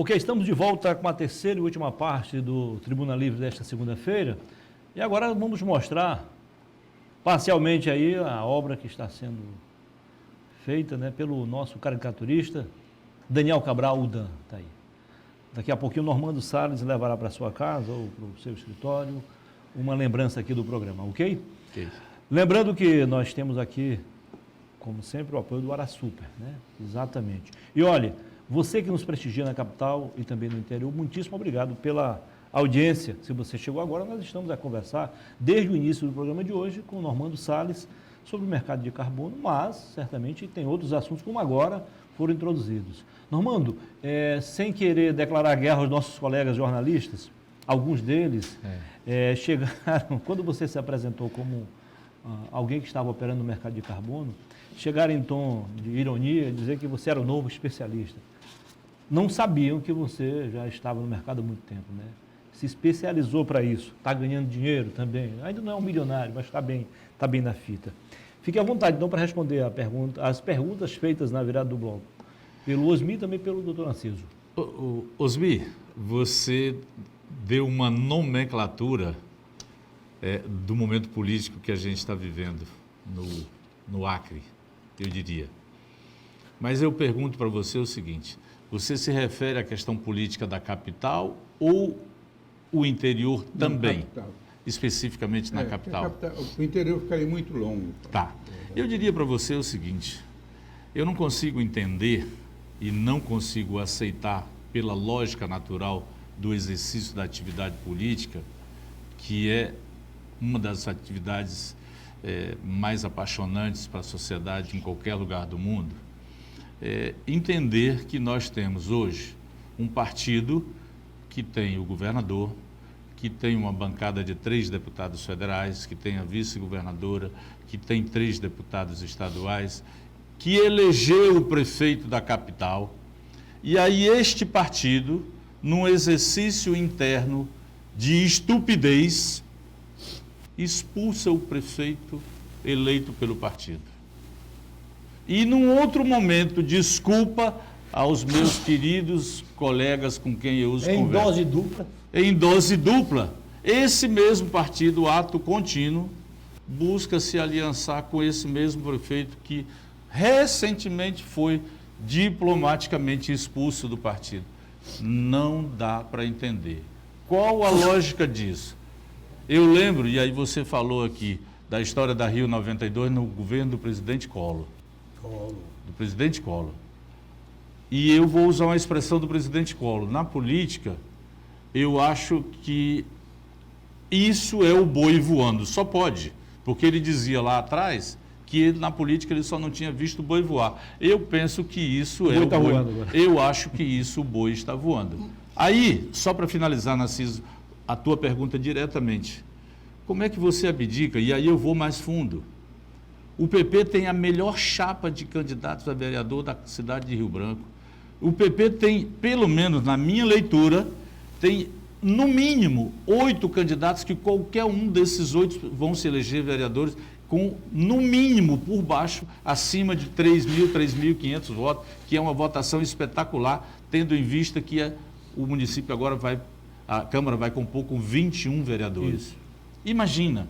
Ok, estamos de volta com a terceira e última parte do Tribuna Livre desta segunda-feira. E agora vamos mostrar parcialmente aí a obra que está sendo feita, né, pelo nosso caricaturista Daniel Cabral, o Dan, tá aí. Daqui a pouquinho o Normando Salles levará para sua casa ou para o seu escritório uma lembrança aqui do programa, ok? Ok. Lembrando que nós temos aqui, como sempre, o apoio do Arasuper, né? Exatamente. E olha, você que nos prestigia na capital e também no interior, muitíssimo obrigado pela audiência. Se você chegou agora, nós estamos a conversar desde o início do programa de hoje com o Normando Salles sobre o mercado de carbono, mas certamente tem outros assuntos como agora foram introduzidos. Normando, sem querer declarar guerra aos nossos colegas jornalistas, alguns deles chegaram, quando você se apresentou como alguém que estava operando no mercado de carbono, chegaram em tom de ironia, dizer que você era o novo especialista. Não sabiam que você já estava no mercado há muito tempo, né? Se especializou para isso, está ganhando dinheiro também, ainda não é um milionário, mas está bem na fita. Fique à vontade, então, para responder as perguntas feitas na virada do bloco, pelo Osmi e também pelo doutor Narciso. Osmi, você deu uma nomenclatura do momento político que a gente está vivendo no Acre, eu diria. Mas eu pergunto para você o seguinte, você se refere à questão política da capital ou o interior também? Capital. Especificamente na capital? O interior ficaria muito longo. Tá. Eu diria para você o seguinte, eu não consigo entender e não consigo aceitar pela lógica natural do exercício da atividade política, que é uma das atividades mais apaixonantes para a sociedade em qualquer lugar do mundo, entender que nós temos hoje um partido que tem o governador, que tem uma bancada de 3 deputados federais, que tem a vice-governadora, que tem 3 deputados estaduais, que elegeu o prefeito da capital, e aí este partido, num exercício interno de estupidez, expulsa o prefeito eleito pelo partido. E num outro momento, desculpa aos meus queridos colegas com quem eu os converso. Em dose dupla. Em dose dupla. Esse mesmo partido, ato contínuo, busca se aliançar com esse mesmo prefeito que recentemente foi diplomaticamente expulso do partido. Não dá para entender. Qual a lógica disso? Eu lembro, e aí você falou aqui, da história da Rio 92 no governo do presidente Collor. Do presidente Collor. E eu vou usar uma expressão do presidente Collor. Na política, eu acho que isso é o boi voando. Só pode, porque ele dizia lá atrás que na política ele só não tinha visto o boi voar. Eu penso que isso é o boi. Eu acho que isso o boi está voando. Aí, só para finalizar, Narciso, a tua pergunta diretamente. Como é que você abdica? E aí eu vou mais fundo. O PP tem a melhor chapa de candidatos a vereador da cidade de Rio Branco. O PP tem, pelo menos na minha leitura, tem no mínimo 8 candidatos que qualquer um desses 8 vão se eleger vereadores com, no mínimo, por baixo, acima de 3.000, 3.500 votos, que é uma votação espetacular, tendo em vista que o município agora a Câmara vai compor com 21 vereadores. Isso. Imagina.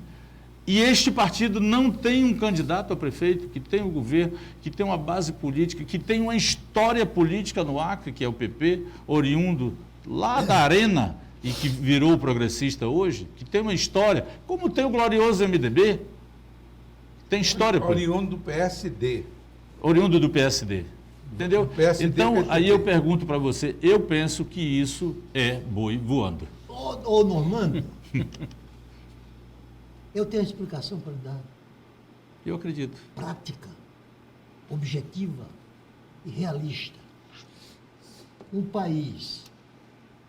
E este partido não tem um candidato a prefeito, que tem o governo, que tem uma base política, que tem uma história política no Acre, que é o PP, oriundo lá da Arena, e que virou progressista hoje, que tem uma história, como tem o glorioso MDB, tem história política. Oriundo do PSD. Oriundo do PSD. Entendeu? PSD, então, PSD. aí eu pergunto para você, eu penso que isso é boi voando. Ô Normando, eu tenho uma explicação para lhe dar. Eu acredito. Prática, objetiva e realista. Um país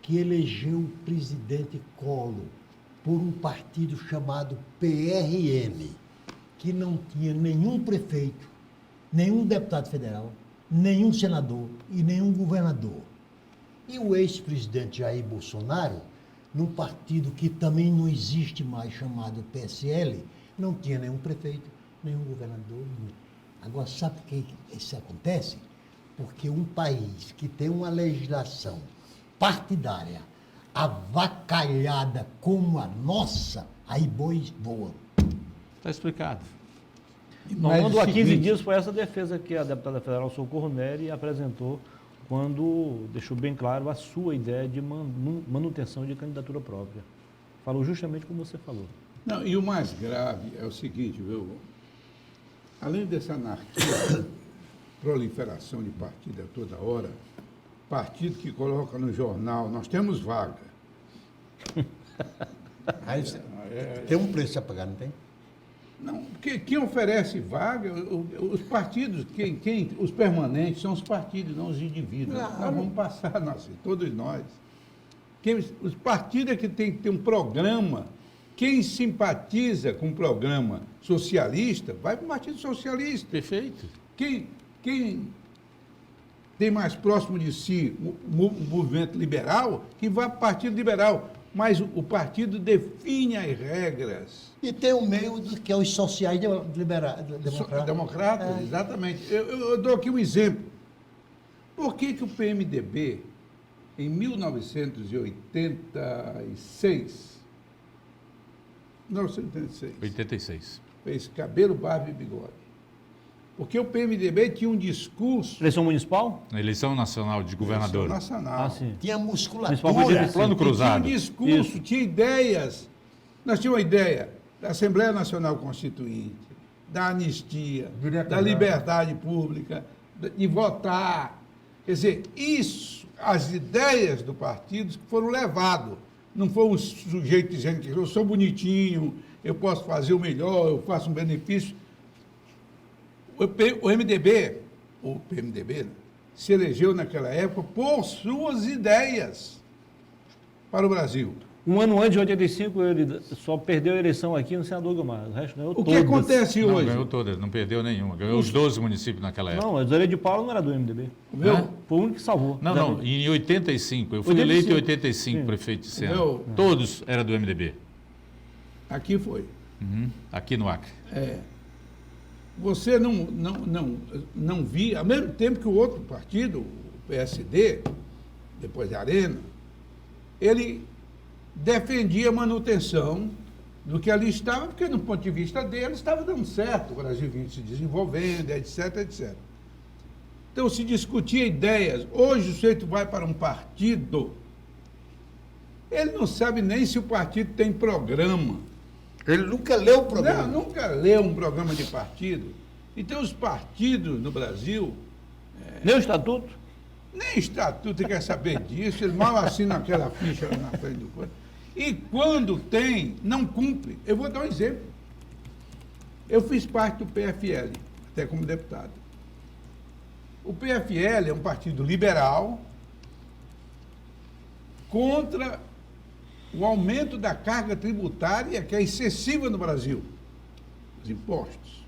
que elegeu o presidente Collor por um partido chamado PRM, que não tinha nenhum prefeito, nenhum deputado federal, nenhum senador e nenhum governador. E o ex-presidente Jair Bolsonaro, num partido que também não existe mais, chamado PSL, não tinha nenhum prefeito, nenhum governador. Agora, sabe por que isso acontece? Porque um país que tem uma legislação partidária avacalhada como a nossa, aí bois voam. Está explicado. Normando, há 15 dias foi essa defesa que a deputada federal Socorro Neri apresentou quando deixou bem claro a sua ideia de manutenção de candidatura própria. Falou justamente como você falou. Não, e o mais grave é o seguinte, viu? Além dessa anarquia, proliferação de partido a toda hora, partido que coloca no jornal, nós temos vaga. Aí, tem um preço a pagar, não tem? Não, porque quem oferece vaga, os partidos, os permanentes são os partidos, não os indivíduos. Claro. Nós vamos passar, todos nós. Os partidos é que tem que ter um programa. Quem simpatiza com o programa socialista, vai para o Partido Socialista. Perfeito. Quem tem mais próximo de si o movimento liberal, que vai para o Partido Liberal. Mas o partido define as regras. E tem um meio que é os sociais Democratas, exatamente. Eu dou aqui um exemplo. Por que o PMDB, em 1986, 86. fez cabelo, barba e bigode? Porque o PMDB tinha um discurso... Eleição municipal? Na eleição nacional de governador. nacional. Ah, sim. tinha Municipal musculatura. foi Plano cruzado. Tinha um discurso, Isso. tinha ideias. Nós tínhamos uma ideia da Assembleia Nacional Constituinte, da anistia, da liberdade pública, de votar. Quer dizer, isso, as ideias do partido foram levadas. Não foi um sujeito dizendo que eu sou bonitinho, eu posso fazer o melhor, eu faço um benefício. O PMDB, né, se elegeu naquela época por suas ideias para o Brasil. Um ano antes de 85, ele só perdeu a eleição aqui no senador Gilmar. O resto ganhou O que todas. acontece Não, hoje? ganhou todas, não perdeu nenhuma. Ganhou os 12 municípios naquela época. Não, a Zé de Paulo não era do MDB. Meu, Foi o único que salvou. Não, em 85. Eu fui 85. eleito em 85 Sim. prefeito de Sena. Meu- Todos eram do MDB. aqui foi. Aqui no Acre. Você não via, ao mesmo tempo que o outro partido, o PSD, depois de Arena, ele defendia a manutenção do que ali estava, porque no ponto de vista dele estava dando certo, o Brasil vinha se desenvolvendo, etc, etc. Então se discutia ideias. Hoje o sujeito vai para um partido, ele não sabe nem se o partido tem programa. Ele nunca leu o programa. Não, nunca leu um programa de partido. Então, os partidos no Brasil, Nem o estatuto? nem estatuto quer saber disso, eles mal assinam aquela ficha lá na frente do coisa. E quando tem, não cumpre. Eu vou dar um exemplo. Eu fiz parte do PFL, até como deputado. O PFL é um partido liberal contra o aumento da carga tributária, que é excessiva no Brasil, os impostos,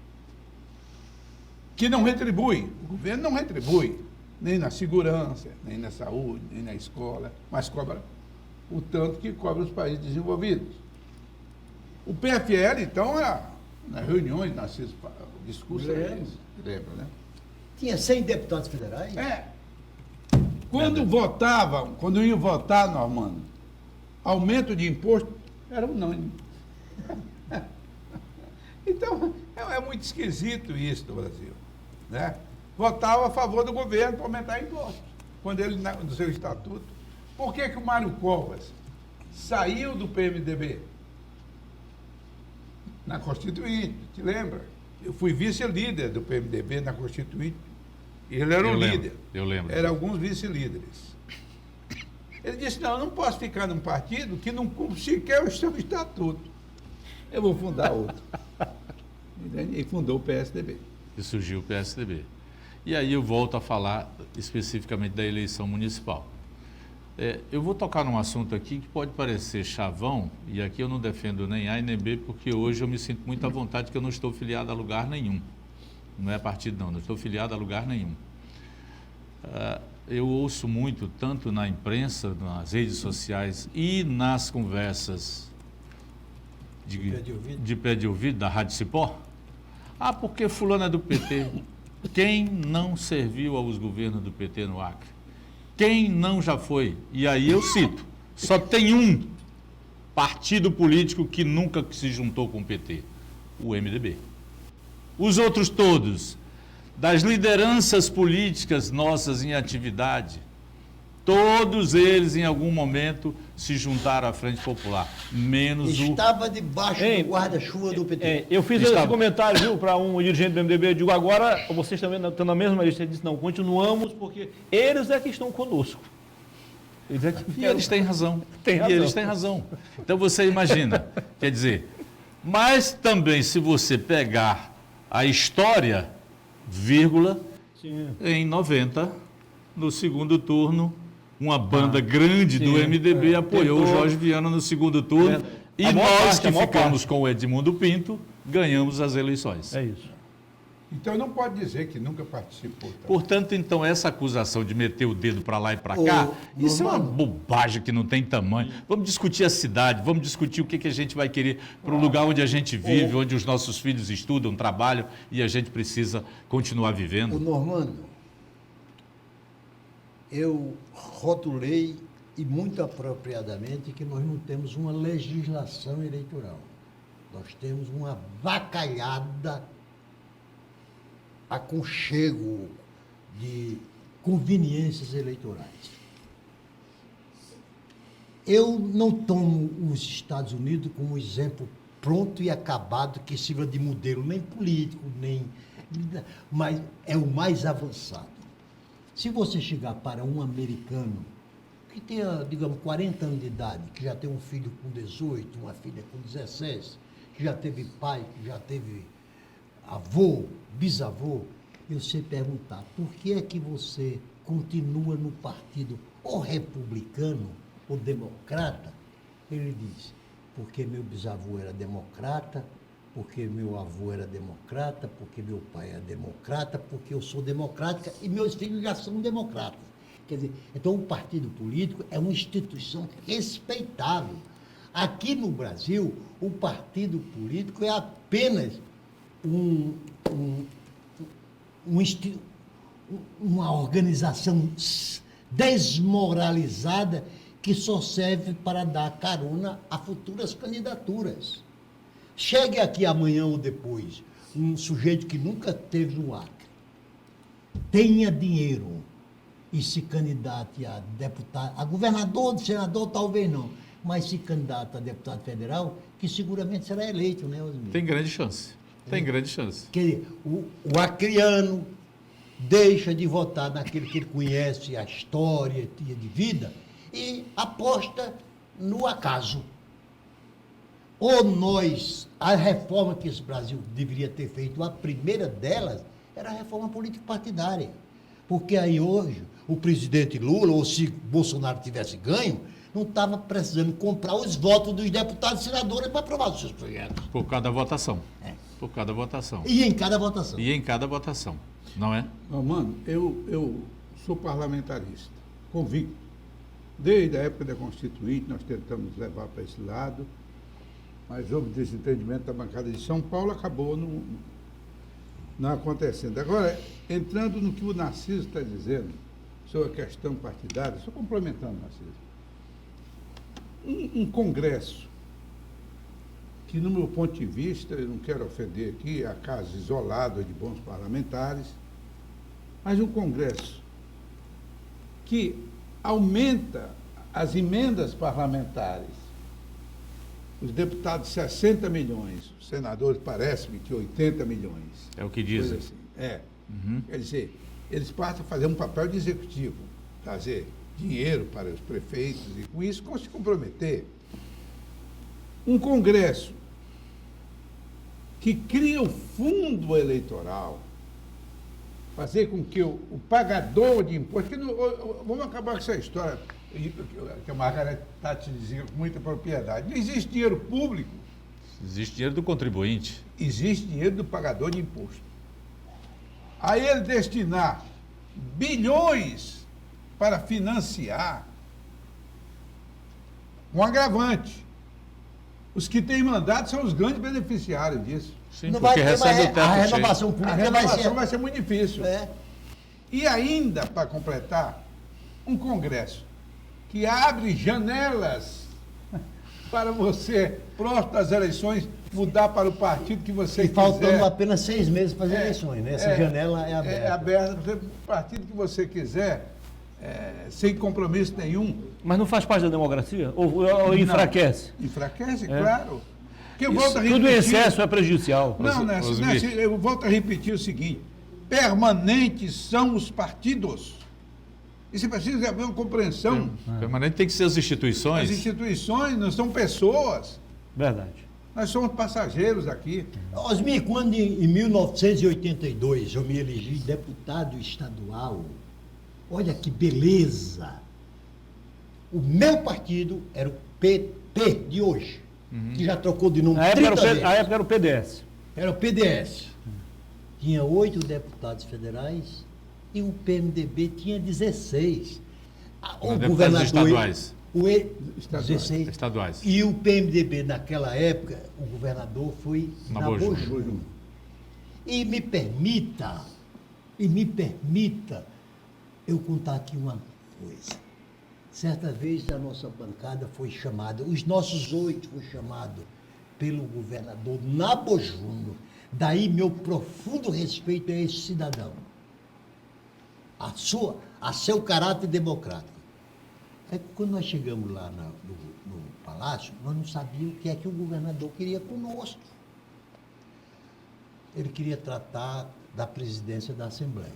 que não retribui, o governo não retribui, nem na segurança, nem na saúde, nem na escola, mas cobra o tanto que cobra os países desenvolvidos. O PFL, então, nas reuniões, nas discursos, lembra, né? Tinha 100 deputados federais. Quando votavam, quando iam votar, Normando, aumento de imposto era unânime. Então, é muito esquisito isso no Brasil, né? Votava a favor do governo para aumentar impostos, quando ele, no seu estatuto. Por que o Mário Covas saiu do PMDB? Na Constituinte, te lembra? Eu fui vice-líder do PMDB na Constituinte, e ele era o líder. Eu lembro. Eram alguns vice-líderes. Ele disse, não, eu não posso ficar num partido que não cumpre sequer o seu estatuto. Eu vou fundar outro. E fundou o PSDB. E surgiu o PSDB. E aí eu volto a falar especificamente da eleição municipal. Eu vou tocar num assunto aqui que pode parecer chavão, e aqui eu não defendo nem A nem B, porque hoje eu me sinto muito à vontade que eu não estou filiado a lugar nenhum. Não é partido não estou filiado a lugar nenhum. Eu ouço muito, tanto na imprensa, nas redes sociais e nas conversas de pé de ouvido da Rádio Cipó, porque fulano é do PT. Quem não serviu aos governos do PT no Acre? Quem não já foi? E aí eu cito, só tem um partido político que nunca se juntou com o PT, o MDB. Os outros todos, das lideranças políticas nossas em atividade, todos eles em algum momento se juntaram à Frente Popular, menos Estava debaixo do guarda-chuva do PT. Eu fiz esse comentário, viu, para um dirigente do MDB. Eu digo, agora vocês também estão na mesma lista. Ele disse, não, continuamos porque eles é que estão conosco. E eles têm razão. Tem razão. E eles têm razão. Então você imagina, quer dizer, Mas também, se você pegar a história, vírgula, Sim. em 90, no segundo turno, uma banda grande do sim, MDB apoiou o tentou. Jorge Viana no segundo turno. E A maior nós parte, que a maior ficamos parte. com o Edmundo Pinto, ganhamos as eleições. É isso. Então não pode dizer que nunca participou. Tá? Portanto, então, essa acusação de meter o dedo para lá e para cá, isso é uma bobagem que não tem tamanho. Vamos discutir a cidade, vamos discutir o que a gente vai querer para o lugar onde a gente vive, onde os nossos filhos estudam, trabalham e a gente precisa continuar O vivendo. Normando, eu rotulei, e muito apropriadamente, que nós não temos uma legislação eleitoral. Nós temos uma avacalhada aconchego de conveniências eleitorais. Eu não tomo os Estados Unidos como exemplo pronto e acabado que sirva de modelo nem político, nem... mas é o mais avançado. Se você chegar para um americano que tenha, digamos, 40 anos de idade, que já tem um filho com 18, uma filha com 16, que já teve pai, que já teve avô, bisavô, e você perguntar por que é que você continua no partido ou republicano ou democrata, ele diz, porque meu bisavô era democrata, porque meu avô era democrata, porque meu pai era democrata, porque eu sou democrática e meus filhos já são democratas. Quer dizer, então o partido político é uma instituição respeitável. Aqui no Brasil, o partido político é apenas uma organização desmoralizada que só serve para dar carona a futuras candidaturas. Chegue aqui amanhã ou depois um sujeito que nunca esteve no Acre, tenha dinheiro e se candidate a deputado, a governador, senador, talvez não, mas se candidata a deputado federal, que seguramente será eleito, né, Osmir? Tem grande chance. Tem grande chance. Quer dizer, o acriano deixa de votar naquele que ele conhece, a história de vida, e aposta no acaso. Ou nós, a reforma que esse Brasil deveria ter feito, a primeira delas, era a reforma político-partidária. Porque aí hoje, o presidente Lula, ou se Bolsonaro tivesse ganho, não estava precisando comprar os votos dos deputados e senadores para aprovar os seus projetos. Por cada votação. É. Por cada votação. E em cada votação. E em cada votação. Não é? Mano, eu sou parlamentarista, convicto. Desde a época da Constituinte, nós tentamos levar para esse lado, mas houve desentendimento da bancada de São Paulo, acabou não acontecendo. Agora, entrando no que o Narciso está dizendo sobre a questão partidária, só complementando, Narciso. Um congresso que, no meu ponto de vista, eu não quero ofender aqui a caso isolado de bons parlamentares, mas um congresso que aumenta as emendas parlamentares, os deputados 60 milhões, os senadores parece-me que 80 milhões. É o que dizem. Coisa assim. Quer dizer, eles passam a fazer um papel de executivo, trazer dinheiro para os prefeitos e com isso se comprometer. Um congresso que cria o fundo eleitoral, fazer com que o pagador de imposto, vamos acabar com essa história que a Margareth Tati dizia com muita propriedade, não existe dinheiro público, Existe dinheiro do contribuinte. existe dinheiro do pagador de imposto. Aí ele destinar bilhões para financiar um agravante. Os que têm mandato são os grandes beneficiários disso. Sim, Não vai porque ter mais recebe o teto a cheio. renovação A política renovação vai ser muito difícil. É. E ainda, para completar, um congresso que abre janelas para você, próximo das eleições, mudar para o partido que você E quiser. faltando apenas 6 meses para as eleições, né? Essa janela é aberta. É aberta, para o partido que você quiser, sem compromisso nenhum. Mas não faz parte da democracia? Ou enfraquece? Enfraquece, claro. Porque eu volto a Tudo em repetir- excesso é prejudicial. Não, Osmir. eu volto a repetir o seguinte: permanentes são os partidos. E você precisa haver uma compreensão. Permanente tem que ser as As instituições. instituições não são pessoas. Verdade. Nós somos passageiros aqui. Osmir, quando em 1982 eu me elegi deputado estadual, olha que beleza! O meu partido era o PT de hoje, que já trocou de nome A época, 30 vezes. a época era o PDS. Era o PDS. Tinha 8 deputados federais e o PMDB tinha 16. O Deputados governador... estaduais. Estaduais. 16. Estaduais. E o PMDB, naquela época, o governador foi Nabojo. Nabojo. E me permita eu contar aqui uma coisa. Certa vez a nossa bancada foi chamada, os nossos 8 foram chamados pelo governador Nabojo. Daí meu profundo respeito a esse cidadão. A seu caráter democrático. É que quando nós chegamos lá no palácio, nós não sabíamos o que é que o governador queria conosco. Ele queria tratar da presidência da Assembleia.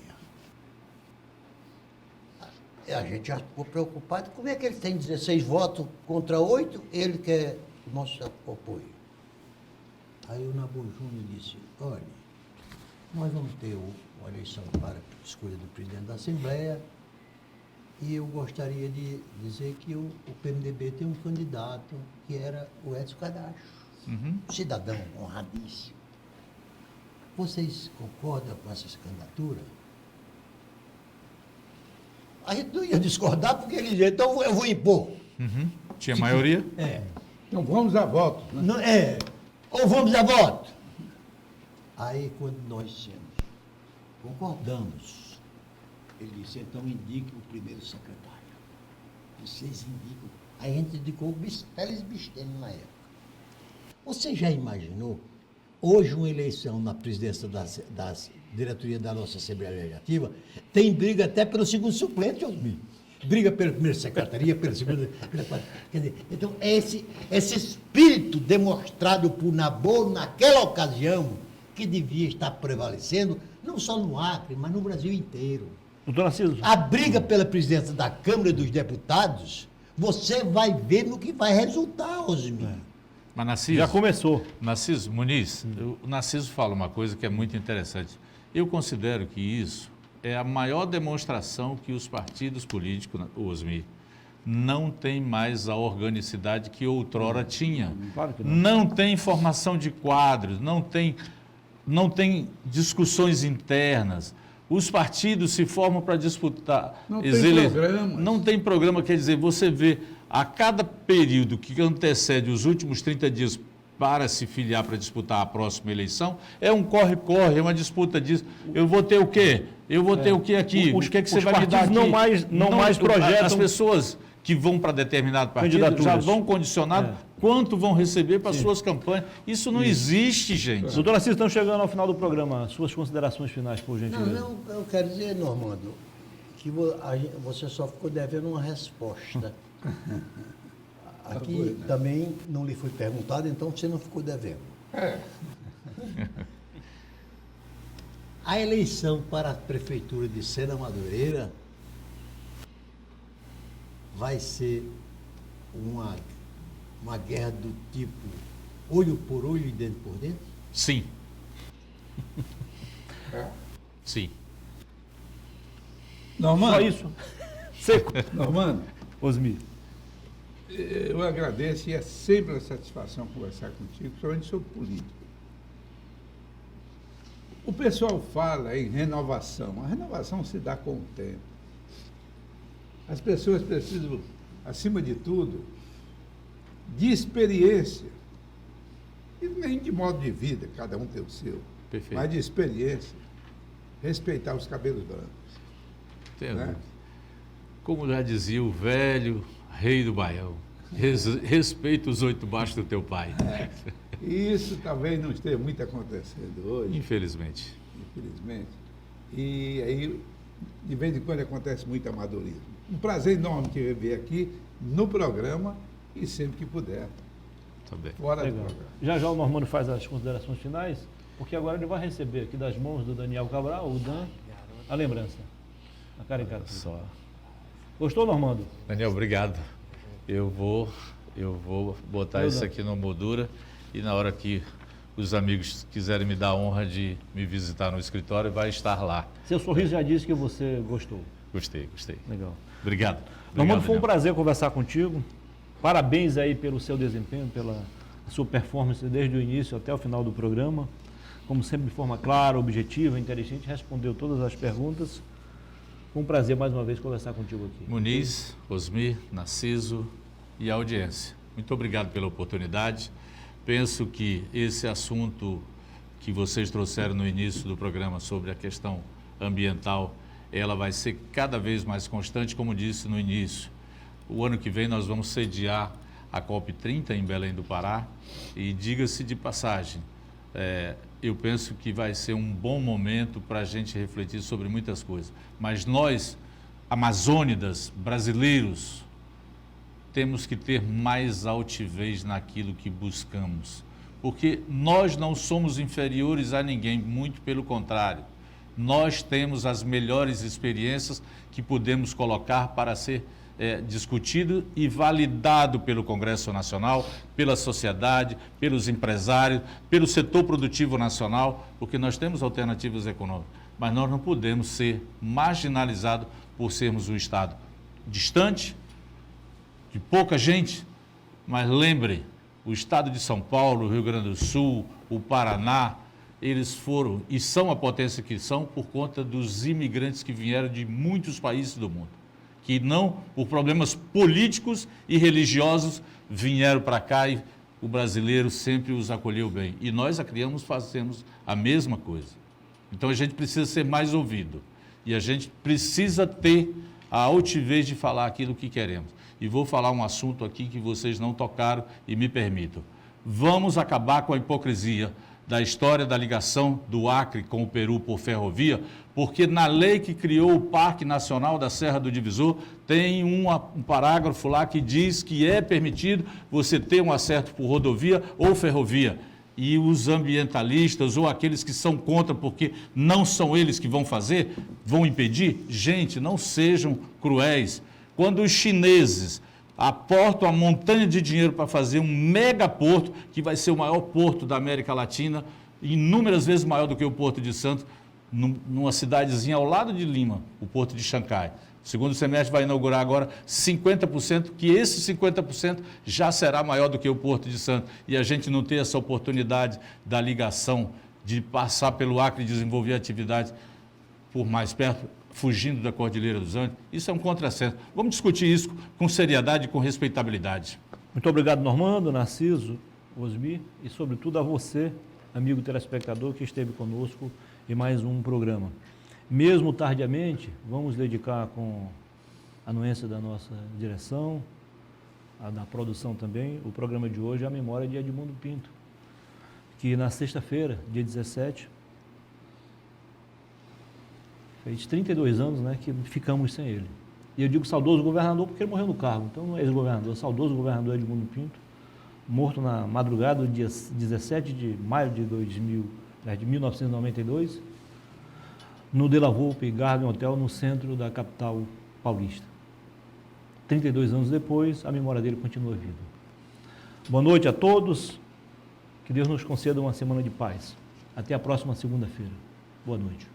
A gente já ficou preocupado. Como é que ele tem 16 votos contra 8? Ele quer o nosso apoio. Aí o Nabojo disse, olha, nós vamos ter uma eleição para a escolha do presidente da Assembleia e eu gostaria de dizer que o PMDB tem um candidato que era o Edson Cadacho, cidadão honradíssimo. Vocês concordam com essa candidatura? A gente não ia discordar porque ele dizia, então eu vou impor. Tinha maioria? É. Então vamos a votos. Né? Não, ou vamos a voto. Aí, quando nós concordamos, ele disse, então indique o primeiro secretário. Vocês indicam. Aí a gente indicou o Félix Bistênio na época. Você já imaginou, hoje uma eleição na presidência da diretoria da nossa Assembleia Legislativa, tem briga até pelo segundo suplente, Osmir. Briga pela primeira secretaria, pela segunda... Quer dizer, então, esse espírito demonstrado por Nabojo naquela ocasião, que devia estar prevalecendo, não só no Acre, mas no Brasil inteiro. Doutor Narciso. A briga pela presidência da Câmara dos Deputados, você vai ver no que vai resultar, Osmir. Mas Narciso, Já começou. Narciso Muniz, o Narciso fala uma coisa que é muito interessante. Eu considero que isso é a maior demonstração que os partidos políticos, Osmir, não têm mais a organicidade que outrora tinha. Claro que não. Não tem formação de quadros, não tem discussões internas. Os partidos se formam para disputar. Não tem programas. Não tem programa, quer dizer, você vê a cada período que antecede os últimos 30 dias para se filiar para disputar a próxima eleição, é um corre-corre, é uma disputa disso. Eu vou ter o quê? Eu vou ter o quê aqui? O que é que você vai me dar aqui? Não mais projetam. As pessoas que vão para determinado partido já Candidaturas. vão condicionados quanto vão receber para suas campanhas. Isso não existe, gente. Doutor Narciso, estamos chegando ao final do programa. Suas considerações finais, por gentileza. Não, eu quero dizer, Normando, que você só ficou devendo uma resposta. Aqui também não lhe foi perguntado, então você não ficou devendo. A eleição para a Prefeitura de Sena Madureira vai ser uma guerra do tipo olho por olho e dente por dente? Sim. Sim. Normando, Só isso. Seco. Normando, Osmir. eu agradeço e é sempre uma satisfação conversar contigo, principalmente sobre política. O pessoal fala em renovação. A renovação se dá com o tempo. As pessoas precisam, acima de tudo, de experiência. E nem de modo de vida, cada um tem o seu. Perfeito. Mas de experiência. Respeitar os cabelos brancos. Né? Como já dizia o velho rei do Baião, respeita os 8 baixos do teu pai. E isso talvez não esteja muito acontecendo hoje. Infelizmente. Infelizmente. E aí, de vez em quando, acontece muito amadorismo. Um prazer enorme te rever aqui no programa e sempre que puder, Tá bem. fora do Legal. programa. Já já o Normando faz as considerações finais, porque agora ele vai receber aqui das mãos do Daniel Cabral, o Dan, a lembrança, a caricatura. Só. Gostou, Normando? Daniel, obrigado. Eu vou botar isso aqui na moldura e na hora que os amigos quiserem me dar a honra de me visitar no escritório, vai estar lá. Seu sorriso já disse que você gostou. Gostei. Legal. Obrigado. Normando, foi um Daniel. prazer conversar contigo. Parabéns aí pelo seu desempenho, pela sua performance desde o início até o final do programa. Como sempre, de forma clara, objetiva, inteligente, respondeu todas as perguntas. Foi um prazer mais uma vez conversar contigo aqui. Muniz, Osmir, Narciso e a audiência. Muito obrigado pela oportunidade. Penso que esse assunto que vocês trouxeram no início do programa sobre a questão ambiental, ela vai ser cada vez mais constante, como disse no início. O ano que vem nós vamos sediar a COP30 em Belém do Pará e, diga-se de passagem, eu penso que vai ser um bom momento para a gente refletir sobre muitas coisas. Mas nós, amazônidas, brasileiros, temos que ter mais altivez naquilo que buscamos. Porque nós não somos inferiores a ninguém, muito pelo contrário. Nós temos as melhores experiências que podemos colocar para ser discutido e validado pelo Congresso Nacional, pela sociedade, pelos empresários, pelo setor produtivo nacional, porque nós temos alternativas econômicas. Mas nós não podemos ser marginalizados por sermos um Estado distante, de pouca gente, mas lembre, o Estado de São Paulo, o Rio Grande do Sul, o Paraná, eles foram e são a potência que são por conta dos imigrantes que vieram de muitos países do mundo, que não, por problemas políticos e religiosos, vieram para cá e o brasileiro sempre os acolheu bem. E nós, a criamos, fazemos a mesma coisa. Então a gente precisa ser mais ouvido e a gente precisa ter a altivez de falar aquilo que queremos. E vou falar um assunto aqui que vocês não tocaram e me permitam. Vamos acabar com a hipocrisia da história da ligação do Acre com o Peru por ferrovia, porque na lei que criou o Parque Nacional da Serra do Divisor, tem um parágrafo lá que diz que é permitido você ter um acesso por rodovia ou ferrovia. E os ambientalistas ou aqueles que são contra porque não são eles que vão fazer, vão impedir? Gente, não sejam cruéis. Quando os chineses aportam a montanha de dinheiro para fazer um megaporto, que vai ser o maior porto da América Latina, inúmeras vezes maior do que o Porto de Santos, numa cidadezinha ao lado de Lima, o Porto de Xangai. O segundo semestre vai inaugurar agora 50%, que esse 50% já será maior do que o Porto de Santos. E a gente não ter essa oportunidade da ligação, de passar pelo Acre e desenvolver atividades por mais perto, fugindo da Cordilheira dos Andes, isso é um contrassenso. Vamos discutir isso com seriedade e com respeitabilidade. Muito obrigado, Normando, Narciso, Osmir e, sobretudo, a você, amigo telespectador, que esteve conosco em mais um programa. Mesmo tardiamente, vamos dedicar com a anuência da nossa direção, a da produção também, o programa de hoje à memória de Edmundo Pinto, que na sexta-feira, dia 17, fez 32 anos, né, que ficamos sem ele. E eu digo saudoso governador porque ele morreu no cargo, então não é ex-governador, saudoso governador Edmundo Pinto, morto na madrugada do dia 17 de maio de 1992, no De La Volpe Garden Hotel, no centro da capital paulista. 32 anos depois, a memória dele continua viva. Boa noite a todos, que Deus nos conceda uma semana de paz. Até a próxima segunda-feira. Boa noite.